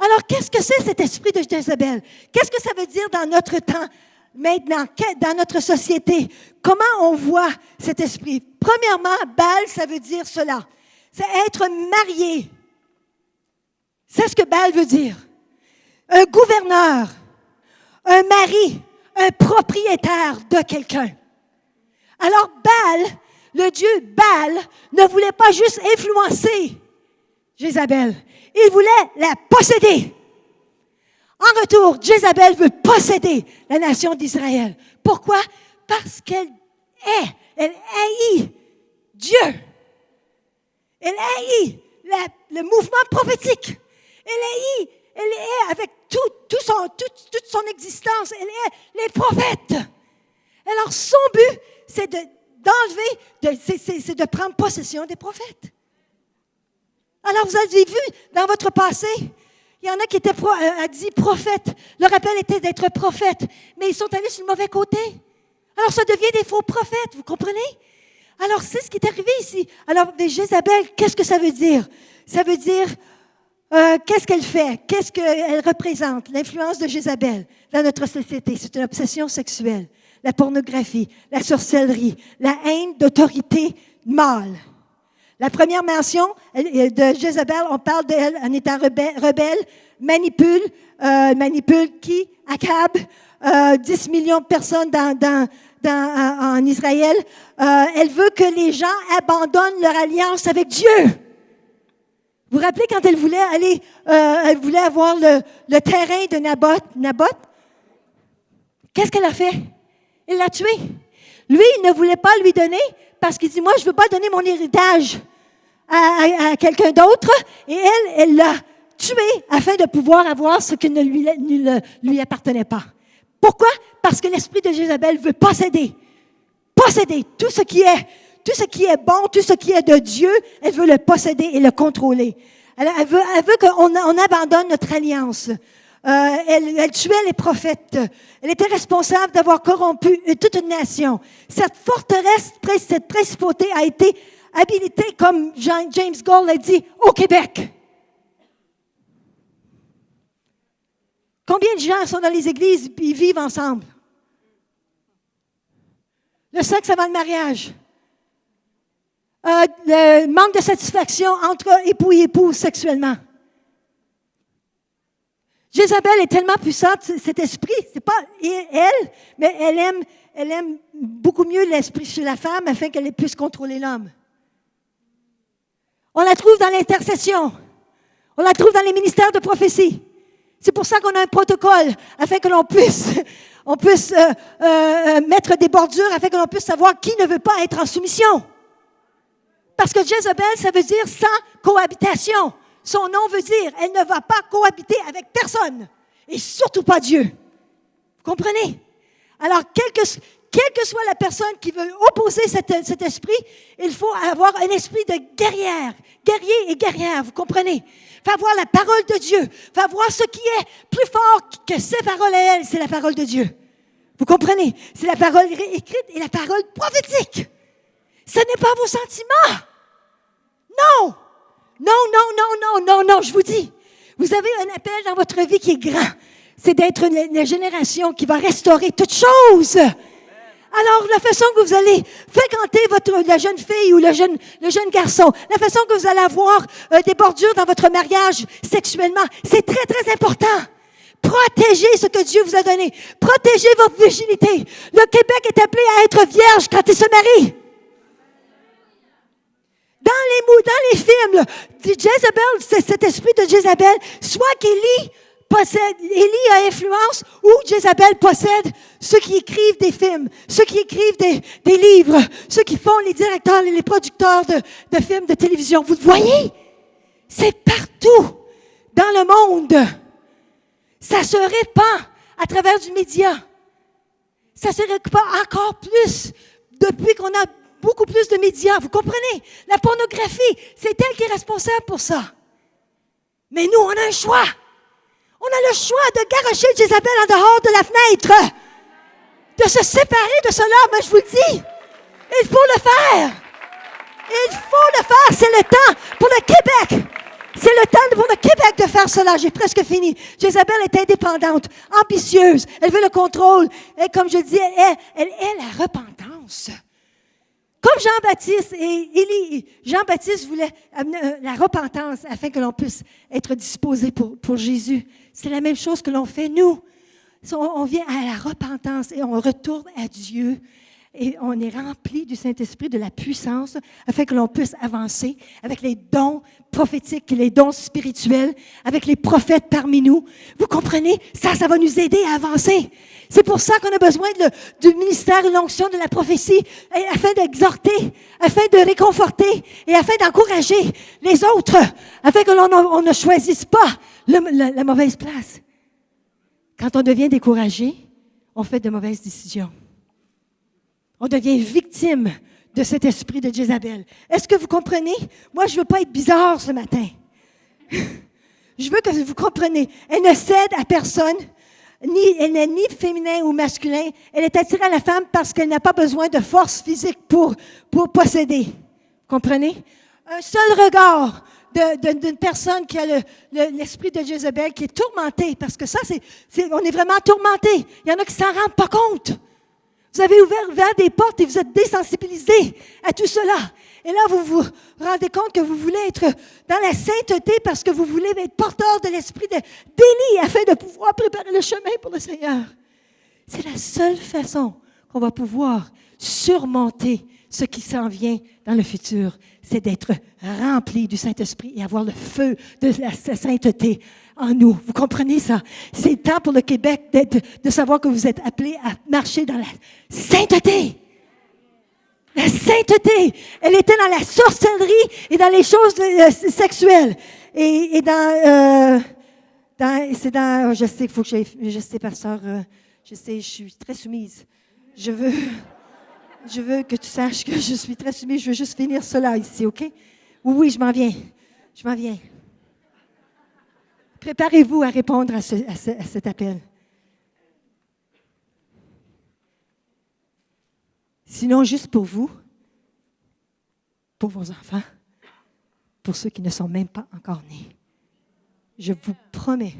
Speaker 1: Alors, qu'est-ce que c'est cet esprit de Jézabel? Qu'est-ce que ça veut dire dans notre temps, maintenant, dans notre société? Comment on voit cet esprit? Premièrement, Baal, ça veut dire cela. C'est être marié. C'est ce que Baal veut dire. Un gouverneur, un mari, un propriétaire de quelqu'un. Alors, Baal, le dieu Baal, ne voulait pas juste influencer Jézabel. Il voulait la posséder. En retour, Jézabel veut posséder la nation d'Israël. Pourquoi? Parce qu'elle haït Dieu. Elle haït le mouvement prophétique. Elle est avec toute son existence. Elle est les prophètes. Alors, son but, c'est de prendre possession des prophètes. Alors, vous avez vu, dans votre passé, il y en a qui a dit prophète. Leur appel était d'être prophète, mais ils sont allés sur le mauvais côté. Alors, ça devient des faux prophètes, vous comprenez? Alors, c'est ce qui est arrivé ici. Alors, Jézabel, qu'est-ce que ça veut dire? Ça veut dire, qu'est-ce qu'elle fait? Qu'est-ce qu'elle représente? L'influence de Jézabel dans notre société, c'est une obsession sexuelle, la pornographie, la sorcellerie, la haine d'autorité mâle. La première mention de Jézabel, on parle d'elle en étant rebelle, manipule qui? Akab, 10 millions de personnes en Israël. Elle veut que les gens abandonnent leur alliance avec Dieu. Vous vous rappelez quand elle voulait avoir le terrain de Naboth? Qu'est-ce qu'elle a fait? Elle l'a tué. Lui, il ne voulait pas lui donner parce qu'il dit, moi, je ne veux pas donner mon héritage à quelqu'un d'autre. Et elle l'a tué afin de pouvoir avoir ce qui ne lui appartenait pas. Pourquoi? Parce que l'esprit de Jézabel veut posséder posséder tout ce qui est bon, tout ce qui est de Dieu, elle veut le posséder et le contrôler. Elle veut qu'on abandonne notre alliance. Elle tuait les prophètes. Elle était responsable d'avoir corrompu toute une nation. Cette forteresse, cette principauté a été habilitée, comme James Gold l'a dit, au Québec. Combien de gens sont dans les églises et vivent ensemble? Le sexe avant le mariage. Le manque de satisfaction entre époux et épouse sexuellement. Jézabel est tellement puissante, cet esprit, c'est pas elle, mais elle aime beaucoup mieux l'esprit chez la femme afin qu'elle puisse contrôler l'homme. On la trouve dans l'intercession. On la trouve dans les ministères de prophétie. C'est pour ça qu'on a un protocole, afin que l'on puisse mettre des bordures, afin que l'on puisse savoir qui ne veut pas être en soumission. Parce que Jézabel, ça veut dire sans cohabitation. Son nom veut dire, elle ne va pas cohabiter avec personne, et surtout pas Dieu. Vous comprenez? Alors, quelle que soit la personne qui veut opposer cet esprit, il faut avoir un esprit de guerrière, guerrier et guerrière, vous comprenez? Faire voir la parole de Dieu, faire voir ce qui est plus fort que ses paroles à elle, c'est la parole de Dieu. Vous comprenez? C'est la parole écrite et la parole prophétique. Ce n'est pas vos sentiments. Non! Non, je vous dis. Vous avez un appel dans votre vie qui est grand. C'est d'être une génération qui va restaurer toutes choses. Alors, la façon que vous allez fréquenter la jeune fille ou le jeune garçon, la façon que vous allez avoir des bordures dans votre mariage sexuellement, c'est très, très important. Protégez ce que Dieu vous a donné. Protégez votre virginité. Le Québec est appelé à être vierge quand il se marie. Dans les films, là, Jézabel, c'est cet esprit de Jézabel, soit qu'Élie a influence, ou Jézabel possède ceux qui écrivent des films, ceux qui écrivent des livres, ceux qui font les directeurs et les producteurs de films de télévision. Vous le voyez? C'est partout dans le monde. Ça se répand à travers du média. Ça se répand encore plus depuis qu'on a beaucoup plus de médias, vous comprenez? La pornographie, c'est elle qui est responsable pour ça. Mais nous, on a un choix. On a le choix de garocher Jézabel en dehors de la fenêtre, de se séparer de cela, mais je vous le dis, il faut le faire. Il faut le faire, c'est le temps pour le Québec. C'est le temps pour le Québec de faire cela. J'ai presque fini. Jézabel est indépendante, ambitieuse, elle veut le contrôle. Et comme je dis, elle est la repentance. Comme Jean-Baptiste et Élie, Jean-Baptiste voulait amener la repentance afin que l'on puisse être disposé pour Jésus. C'est la même chose que l'on fait nous. On vient à la repentance et on retourne à Dieu. Et on est rempli du Saint-Esprit, de la puissance, afin que l'on puisse avancer avec les dons prophétiques, les dons spirituels, avec les prophètes parmi nous. Vous comprenez? Ça va nous aider à avancer. C'est pour ça qu'on a besoin du ministère et l'onction de la prophétie, afin d'exhorter, afin de réconforter et afin d'encourager les autres, afin que l'on ne choisisse pas la mauvaise place. Quand on devient découragé, on fait de mauvaises décisions. On devient victime de cet esprit de Jézabel. Est-ce que vous comprenez? Moi, je ne veux pas être bizarre ce matin. Je veux que vous compreniez. Elle ne cède à personne. Elle n'est ni féminin ou masculin. Elle est attirée à la femme parce qu'elle n'a pas besoin de force physique pour posséder. Comprenez? Un seul regard d'une personne qui a l'esprit de Jézabel, qui est tourmentée, parce que ça, on est vraiment tourmenté. Il y en a qui ne s'en rendent pas compte. Vous avez ouvert des portes et vous êtes désensibilisés à tout cela. Et là, vous vous rendez compte que vous voulez être dans la sainteté parce que vous voulez être porteur de l'esprit d'Élie afin de pouvoir préparer le chemin pour le Seigneur. C'est la seule façon qu'on va pouvoir surmonter ce qui s'en vient dans le futur. C'est d'être rempli du Saint-Esprit et avoir le feu de la sainteté en nous. Vous comprenez ça? C'est le temps pour le Québec de savoir que vous êtes appelés à marcher dans la sainteté. La sainteté. Elle était dans la sorcellerie et dans les choses sexuelles. Et je sais qu'il faut que je sais, pasteur, je sais, je suis très soumise. Je veux je veux que tu saches que je suis très soumise. Je veux juste finir cela ici, OK? Oui, je m'en viens. Je m'en viens. Préparez-vous à répondre à cet appel. Sinon, juste pour vous, pour vos enfants, pour ceux qui ne sont même pas encore nés. Je vous promets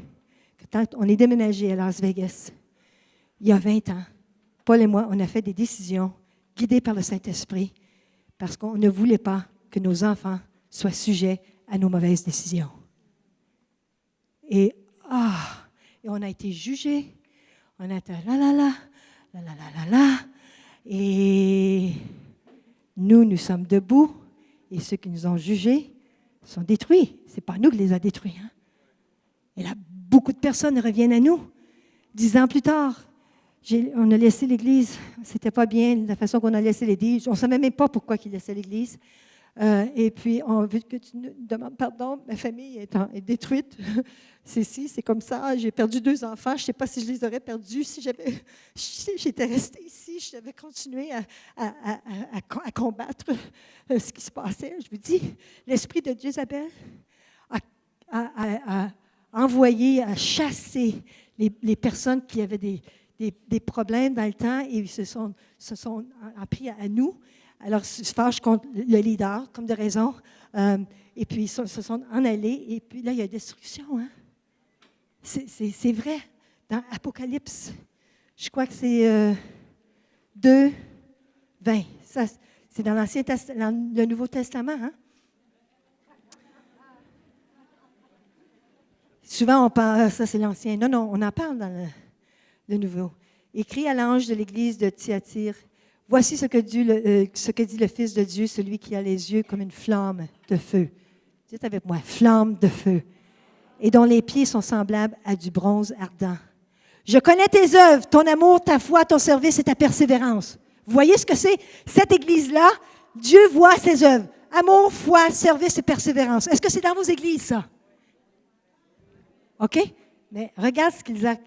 Speaker 1: que quand on est déménagé à Las Vegas, il y a 20 ans, Paul et moi, on a fait des décisions guidées par le Saint-Esprit parce qu'on ne voulait pas que nos enfants soient sujets à nos mauvaises décisions. Et on a été jugés, on a été là. Et nous sommes debout et ceux qui nous ont jugés sont détruits. Ce n'est pas nous qui les a détruits. Hein? Et là, beaucoup de personnes reviennent à nous. 10 ans plus tard, on a laissé l'Église. Ce n'était pas bien la façon qu'on a laissé l'Église. On ne savait même pas pourquoi ils laissaient l'Église. Et puis, on veut que tu nous demandes pardon. Ma famille est détruite. C'est comme ça. J'ai perdu 2 enfants. Je ne sais pas si je les aurais perdus. Si j'étais restée ici, je devais continuer à combattre ce qui se passait. Je vous dis, l'esprit de Jézabel a envoyé, a chassé les personnes qui avaient des problèmes dans le temps et se sont appris à nous. Alors, ils se fâchent contre le leader, comme de raison. Et puis, ils se sont en allés. Et puis là, il y a destruction. Hein? C'est vrai. Dans Apocalypse, je crois que c'est 2, 20. Ça, c'est dans le Nouveau Testament. Hein? Souvent, on parle, ça c'est l'Ancien. Non, on en parle dans le Nouveau. Écrit à l'ange de l'Église de Thyatire. Voici ce que dit le Fils de Dieu, celui qui a les yeux comme une flamme de feu. Dites avec moi, flamme de feu. Et dont les pieds sont semblables à du bronze ardent. Je connais tes œuvres, ton amour, ta foi, ton service et ta persévérance. Vous voyez ce que c'est? Cette Église-là, Dieu voit ses œuvres. Amour, foi, service et persévérance. Est-ce que c'est dans vos églises, ça? OK? Mais regarde ce qu'ils ont.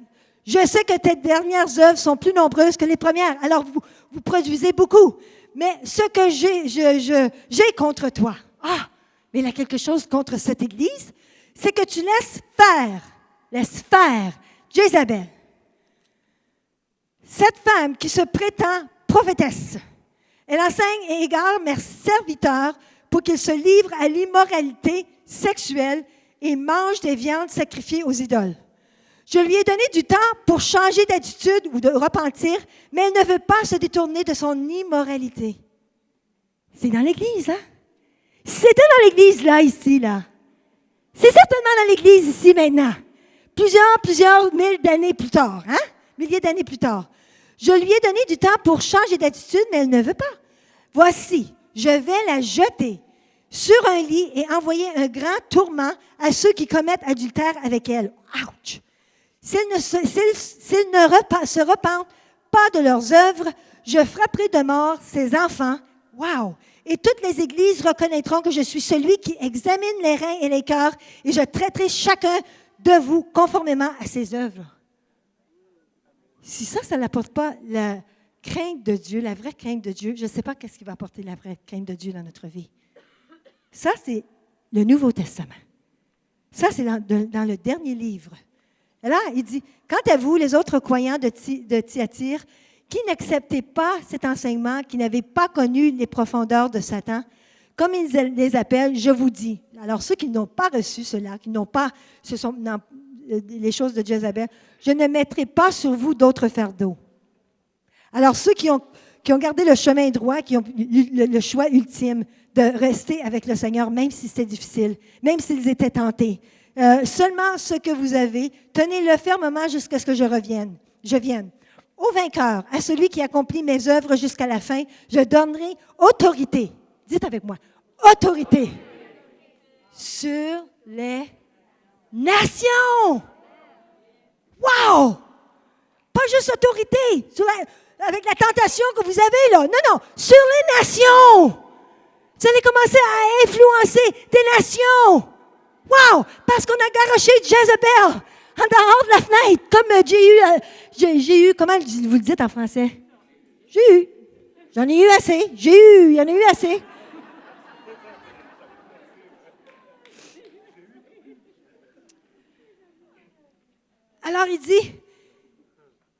Speaker 1: Je sais que tes dernières œuvres sont plus nombreuses que les premières. Alors, vous produisez beaucoup. Mais ce que j'ai contre toi, mais il y a quelque chose contre cette Église, c'est que tu laisses faire Jézabel. Cette femme qui se prétend prophétesse, elle enseigne et égare mes serviteurs pour qu'ils se livrent à l'immoralité sexuelle et mangent des viandes sacrifiées aux idoles. Je lui ai donné du temps pour changer d'attitude ou de repentir, mais elle ne veut pas se détourner de son immoralité. C'est dans l'Église, hein? C'était dans l'Église, là, ici, là. C'est certainement dans l'Église, ici, maintenant. Plusieurs milliers d'années plus tard, hein? Milliers d'années plus tard. Je lui ai donné du temps pour changer d'attitude, mais elle ne veut pas. Voici, je vais la jeter sur un lit et envoyer un grand tourment à ceux qui commettent adultère avec elle. Ouch! S'ils ne se repentent pas de leurs œuvres, je frapperai de mort ces enfants. Wow! Et toutes les églises reconnaîtront que je suis celui qui examine les reins et les cœurs, et je traiterai chacun de vous conformément à ses œuvres. Si ça n'apporte pas la crainte de Dieu, la vraie crainte de Dieu, je ne sais pas qu'est-ce qui va apporter la vraie crainte de Dieu dans notre vie. Ça, c'est le Nouveau Testament. Ça, c'est dans le dernier livre. Et là, il dit, « Quant à vous, les autres croyants de Thyatire, qui n'acceptaient pas cet enseignement, qui n'avaient pas connu les profondeurs de Satan, comme il les appelle, je vous dis. » Alors, ceux qui n'ont pas reçu cela, qui n'ont pas les choses de Jézabel, je ne mettrai pas sur vous d'autres fardeaux. Alors, ceux qui ont gardé le chemin droit, qui ont eu le choix ultime de rester avec le Seigneur, même si c'était difficile, même s'ils étaient tentés, seulement ce que vous avez, tenez-le fermement jusqu'à ce que je vienne. Au vainqueur, à celui qui accomplit mes œuvres jusqu'à la fin, je donnerai autorité. Dites avec moi, autorité sur les nations. Wow! Pas juste autorité avec la tentation que vous avez là. Non, sur les nations. Vous allez commencer à influencer des nations. Wow! Parce qu'on a garoché Jézabel en dehors de la fenêtre, comme j'ai eu, comment vous le dites en français? J'ai eu. J'en ai eu assez. Il y en a eu assez. Alors, il dit,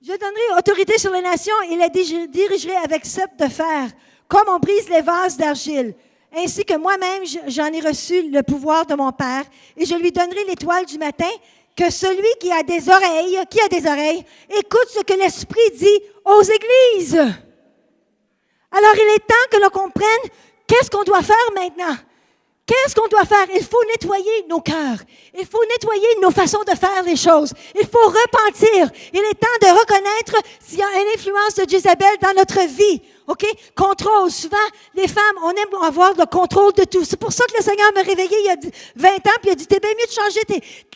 Speaker 1: je donnerai autorité sur les nations et les dirigerai avec cep de fer, comme on brise les vases d'argile. Ainsi que moi-même, j'en ai reçu le pouvoir de mon Père, et je lui donnerai l'étoile du matin, que celui qui a des oreilles, écoute ce que l'Esprit dit aux églises. Alors, il est temps que l'on comprenne qu'est-ce qu'on doit faire maintenant. Qu'est-ce qu'on doit faire? Il faut nettoyer nos cœurs. Il faut nettoyer nos façons de faire les choses. Il faut repentir. Il est temps de reconnaître s'il y a une influence de Jézabel dans notre vie. OK? Contrôle. Souvent, les femmes, on aime avoir le contrôle de tout. C'est pour ça que le Seigneur m'a réveillé il y a 20 ans, puis il a dit, t'es bien mieux de changer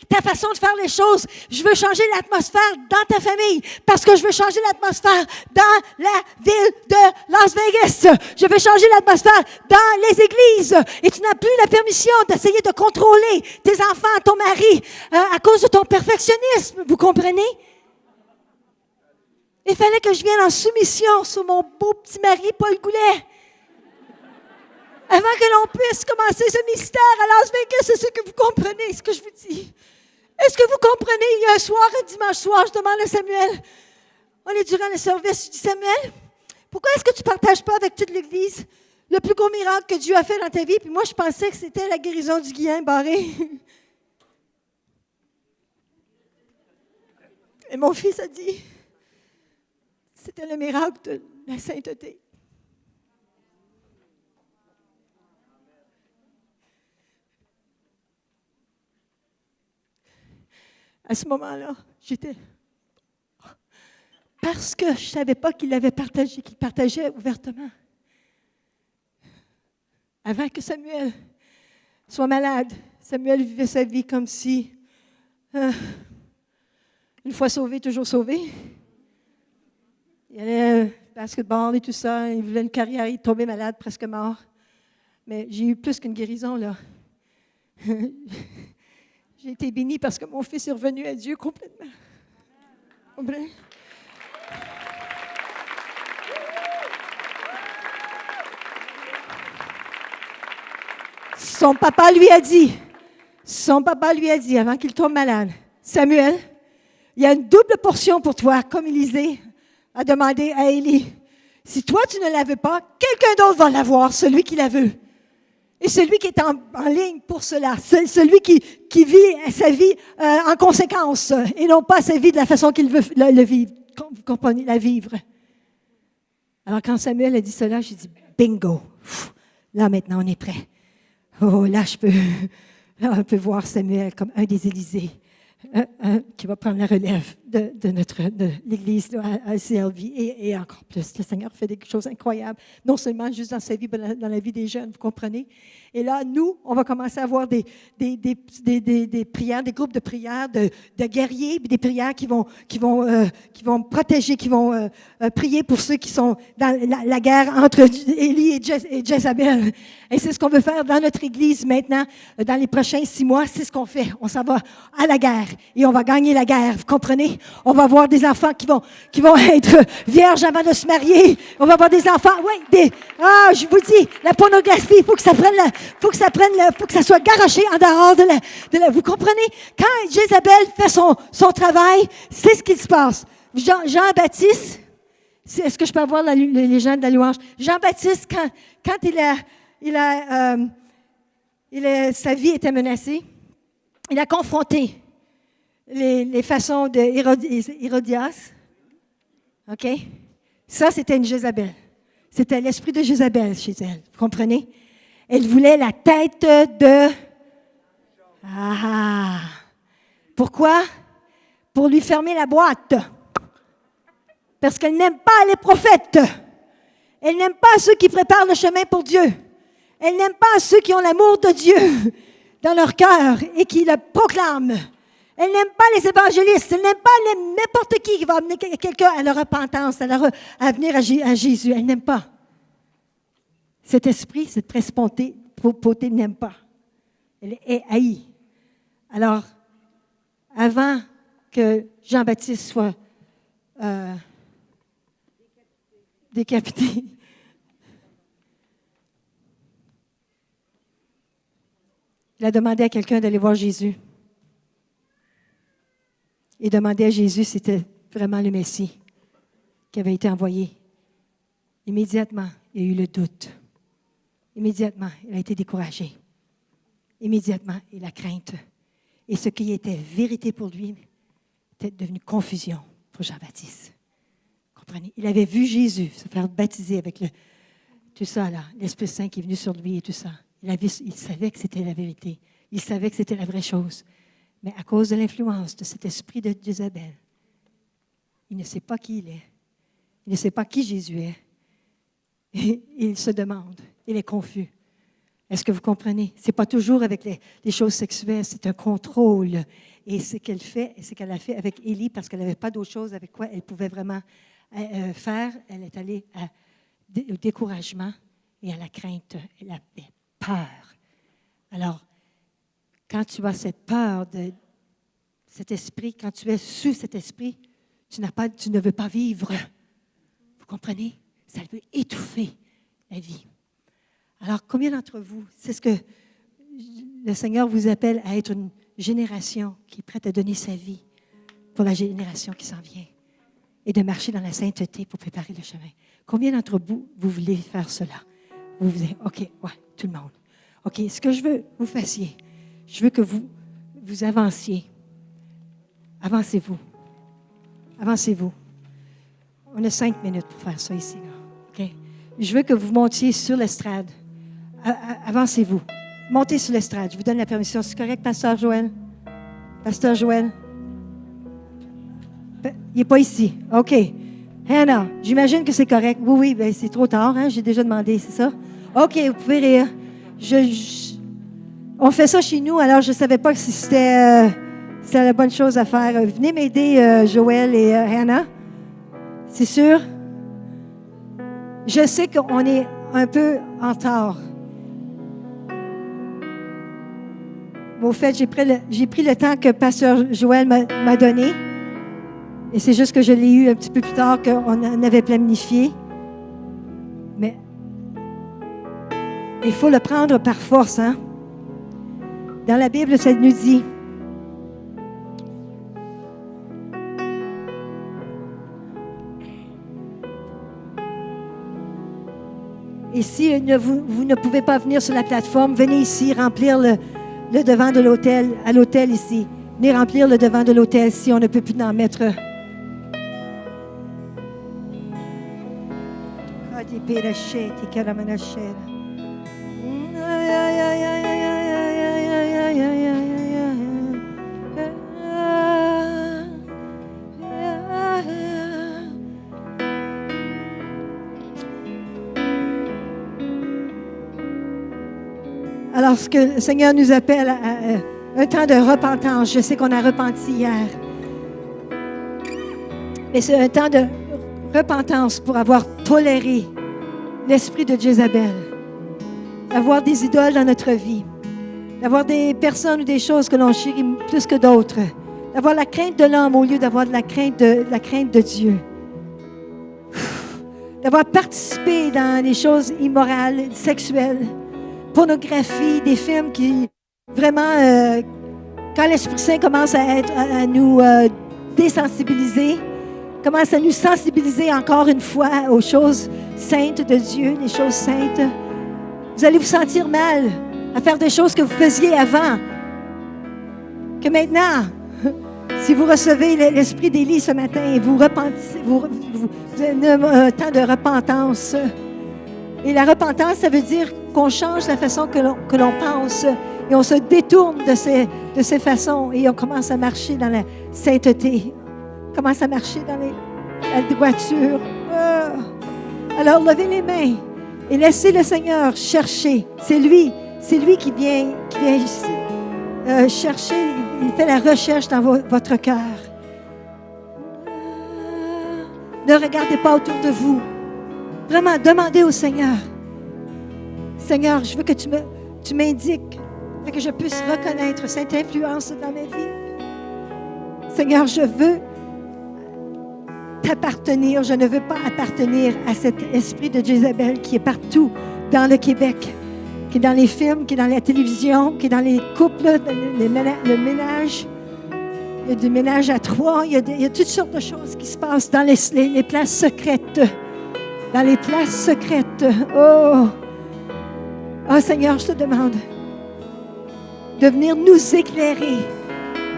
Speaker 1: ta façon de faire les choses. Je veux changer l'atmosphère dans ta famille, parce que je veux changer l'atmosphère dans la ville de Las Vegas. Je veux changer l'atmosphère dans les églises. Et tu n'as plus la permission d'essayer de contrôler tes enfants, ton mari, à cause de ton perfectionnisme. Vous comprenez? Il fallait que je vienne en soumission sur mon beau petit mari, Paul Goulet. Avant que l'on puisse commencer ce mystère à Las Vegas, c'est ce que vous comprenez, ce que je vous dis. Est-ce que vous comprenez? Il y a un dimanche soir, je demande à Samuel, on est durant le service, je dis, Samuel, pourquoi est-ce que tu ne partages pas avec toute l'Église le plus gros miracle que Dieu a fait dans ta vie? Puis moi, je pensais que c'était la guérison du Guillain barré. Et mon fils a dit, c'était le miracle de la sainteté. À ce moment-là, j'étais... Parce que je ne savais pas qu'il l'avait partagé, qu'il partageait ouvertement. Avant que Samuel soit malade, Samuel vivait sa vie comme si, une fois sauvé, toujours sauvé. Il allait au basketball et tout ça, il voulait une carrière, il est tombé malade, presque mort. Mais j'ai eu plus qu'une guérison, là. J'ai été bénie parce que mon fils est revenu à Dieu complètement. Comprenez? Son papa lui a dit, avant qu'il tombe malade, Samuel, il y a une double portion pour toi, comme Élisée a demandé à Élie. Si toi, tu ne la veux pas, quelqu'un d'autre va l'avoir, celui qui la veut. Et celui qui est en ligne pour cela, celui qui vit sa vie en conséquence, et non pas sa vie de la façon qu'il veut le vivre. Vous comprenez, la vivre. Alors, quand Samuel a dit cela, j'ai dit, bingo! Là, maintenant, on est prêt. Oh, là, on peut voir Samuel comme un des Élysées. Qui va prendre la relève de l'Église à CLV et encore plus. Le Seigneur fait des choses incroyables, non seulement juste dans sa vie, mais dans la vie des jeunes, vous comprenez? Et là, nous, on va commencer à avoir des prières, des groupes de prières de guerriers, des prières qui vont protéger, qui vont prier pour ceux qui sont dans la guerre entre Élie et Jézabel. Et c'est ce qu'on veut faire dans notre Église maintenant, dans les prochains 6 mois. C'est ce qu'on fait. On s'en va à la guerre et on va gagner la guerre. Vous comprenez? On va avoir des enfants qui vont être vierges avant de se marier. On va avoir des enfants, je vous dis, la pornographie, il faut que ça soit garoché en dehors de la. Vous comprenez? Quand Jézabel fait son travail, c'est ce qui se passe. Jean-Baptiste, est-ce que je peux avoir la légende de la louange? Jean-Baptiste, quand sa vie était menacée, il a confronté les façons d'Hérodias. OK? Ça, c'était une Jézabel. C'était l'esprit de Jézabel chez elle. Vous comprenez? Elle voulait la tête de... Pourquoi? Pour lui fermer la boîte. Parce qu'elle n'aime pas les prophètes. Elle n'aime pas ceux qui préparent le chemin pour Dieu. Elle n'aime pas ceux qui ont l'amour de Dieu dans leur cœur et qui le proclament. Elle n'aime pas les évangélistes. Elle n'aime pas n'importe qui va amener quelqu'un à la repentance, à venir à Jésus. Elle n'aime pas. Cet esprit, cette principauté, n'aime pas. Elle est haïe. Alors, avant que Jean-Baptiste soit décapité, Il a demandé à quelqu'un d'aller voir Jésus. Il demandait à Jésus si c'était vraiment le Messie qui avait été envoyé. Immédiatement, il a eu le doute. Immédiatement, il a été découragé. Immédiatement, il a crainte. Et ce qui était vérité pour lui était devenu confusion pour Jean-Baptiste. Comprenez? Il avait vu Jésus se faire baptiser avec tout ça, là, l'Esprit Saint qui est venu sur lui et tout ça. Il savait que c'était la vérité. Il savait que c'était la vraie chose. Mais à cause de l'influence de cet esprit de Jézabel, il ne sait pas qui il est. Il ne sait pas qui Jésus est. Et il se demande. Il est confus. Est-ce que vous comprenez? Ce n'est pas toujours avec les choses sexuelles, c'est un contrôle. Et ce qu'elle fait, ce qu'elle a fait avec Élie, parce qu'elle n'avait pas d'autre chose avec quoi elle pouvait vraiment faire, elle est allée au découragement et à la crainte. Elle avait peur. Alors, quand tu as cette peur de cet esprit, quand tu es sous cet esprit, tu ne veux pas vivre. Vous comprenez? Ça veut étouffer la vie. Alors, combien d'entre vous, c'est ce que le Seigneur vous appelle à être une génération qui est prête à donner sa vie pour la génération qui s'en vient et de marcher dans la sainteté pour préparer le chemin. Combien d'entre vous voulez faire cela? Vous dites, OK, ouais, tout le monde. OK, ce que je veux que vous fassiez, je veux que vous avanciez. Avancez-vous. Avancez-vous. On a 5 minutes pour faire ça ici. Là. OK? Je veux que vous montiez sur l'estrade. Avancez-vous. Montez sur l'estrade. Je vous donne la permission. C'est correct, Pasteur Joël? Pasteur Joël? Il n'est pas ici. OK. Hannah, j'imagine que c'est correct. Oui, ben c'est trop tard. Hein? J'ai déjà demandé, c'est ça? OK, vous pouvez rire. On fait ça chez nous, alors je ne savais pas si c'était la bonne chose à faire. Venez m'aider, Joël et Hannah. C'est sûr? Je sais qu'on est un peu en retard. Au fait, j'ai pris le temps que Pasteur Joël m'a donné. Et c'est juste que je l'ai eu un petit peu plus tard qu'on en avait planifié. Mais il faut le prendre par force, hein? Dans la Bible, ça nous dit... Et si vous ne pouvez pas venir sur la plateforme, venez ici remplir le devant de l'autel, à l'autel ici. Venez remplir le devant de l'autel si on ne peut plus en mettre. Alors, ce que le Seigneur nous appelle à un temps de repentance. Je sais qu'on a repenti hier. Mais c'est un temps de repentance pour avoir toléré l'esprit de Jézabel. D'avoir des idoles dans notre vie. D'avoir des personnes ou des choses que l'on chérit plus que d'autres. D'avoir la crainte de l'homme au lieu d'avoir la crainte de Dieu. D'avoir participé dans des choses immorales, sexuelles. Pornographie, des films qui, vraiment, quand l'Esprit Saint commence à nous désensibiliser, commence à nous sensibiliser encore une fois aux choses saintes de Dieu, les choses saintes, vous allez vous sentir mal à faire des choses que vous faisiez avant. Que maintenant, si vous recevez l'esprit d'Élie ce matin et vous repentez, vous avez un temps de repentance. Et la repentance, ça veut dire qu'on change la façon que l'on pense et on se détourne de ces façons et on commence à marcher dans la sainteté, on commence à marcher dans la droiture. Alors, levez les mains et laissez le Seigneur chercher. C'est lui qui vient chercher, il fait la recherche dans votre cœur. Ne regardez pas autour de vous. Vraiment, demandez au Seigneur. Seigneur, je veux que tu m'indiques, que je puisse reconnaître cette influence dans ma vie. Seigneur, je veux t'appartenir. Je ne veux pas appartenir à cet esprit de Jézabel qui est partout dans le Québec, qui est dans les films, qui est dans la télévision, qui est dans les couples, dans le ménage. Il y a du ménage à trois. Il y a toutes sortes de choses qui se passent dans les places secrètes. Dans les places secrètes. Oh! Oh Seigneur, je te demande de venir nous éclairer.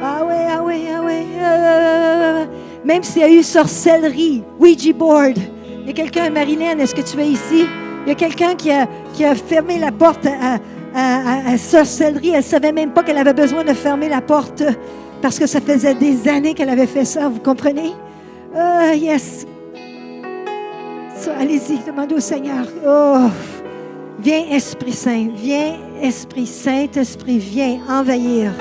Speaker 1: Ah oui, ah oui, ah oui. Même s'il y a eu sorcellerie, Ouija board. Il y a quelqu'un, Marilyn, est-ce que tu es ici? Il y a quelqu'un qui a fermé la porte à sorcellerie. Elle ne savait même pas qu'elle avait besoin de fermer la porte parce que ça faisait des années qu'elle avait fait ça. Vous comprenez? Yes. So, allez-y, demandez au Seigneur. Oh. Viens, Esprit Saint. Viens, Esprit Saint. Esprit, viens envahir.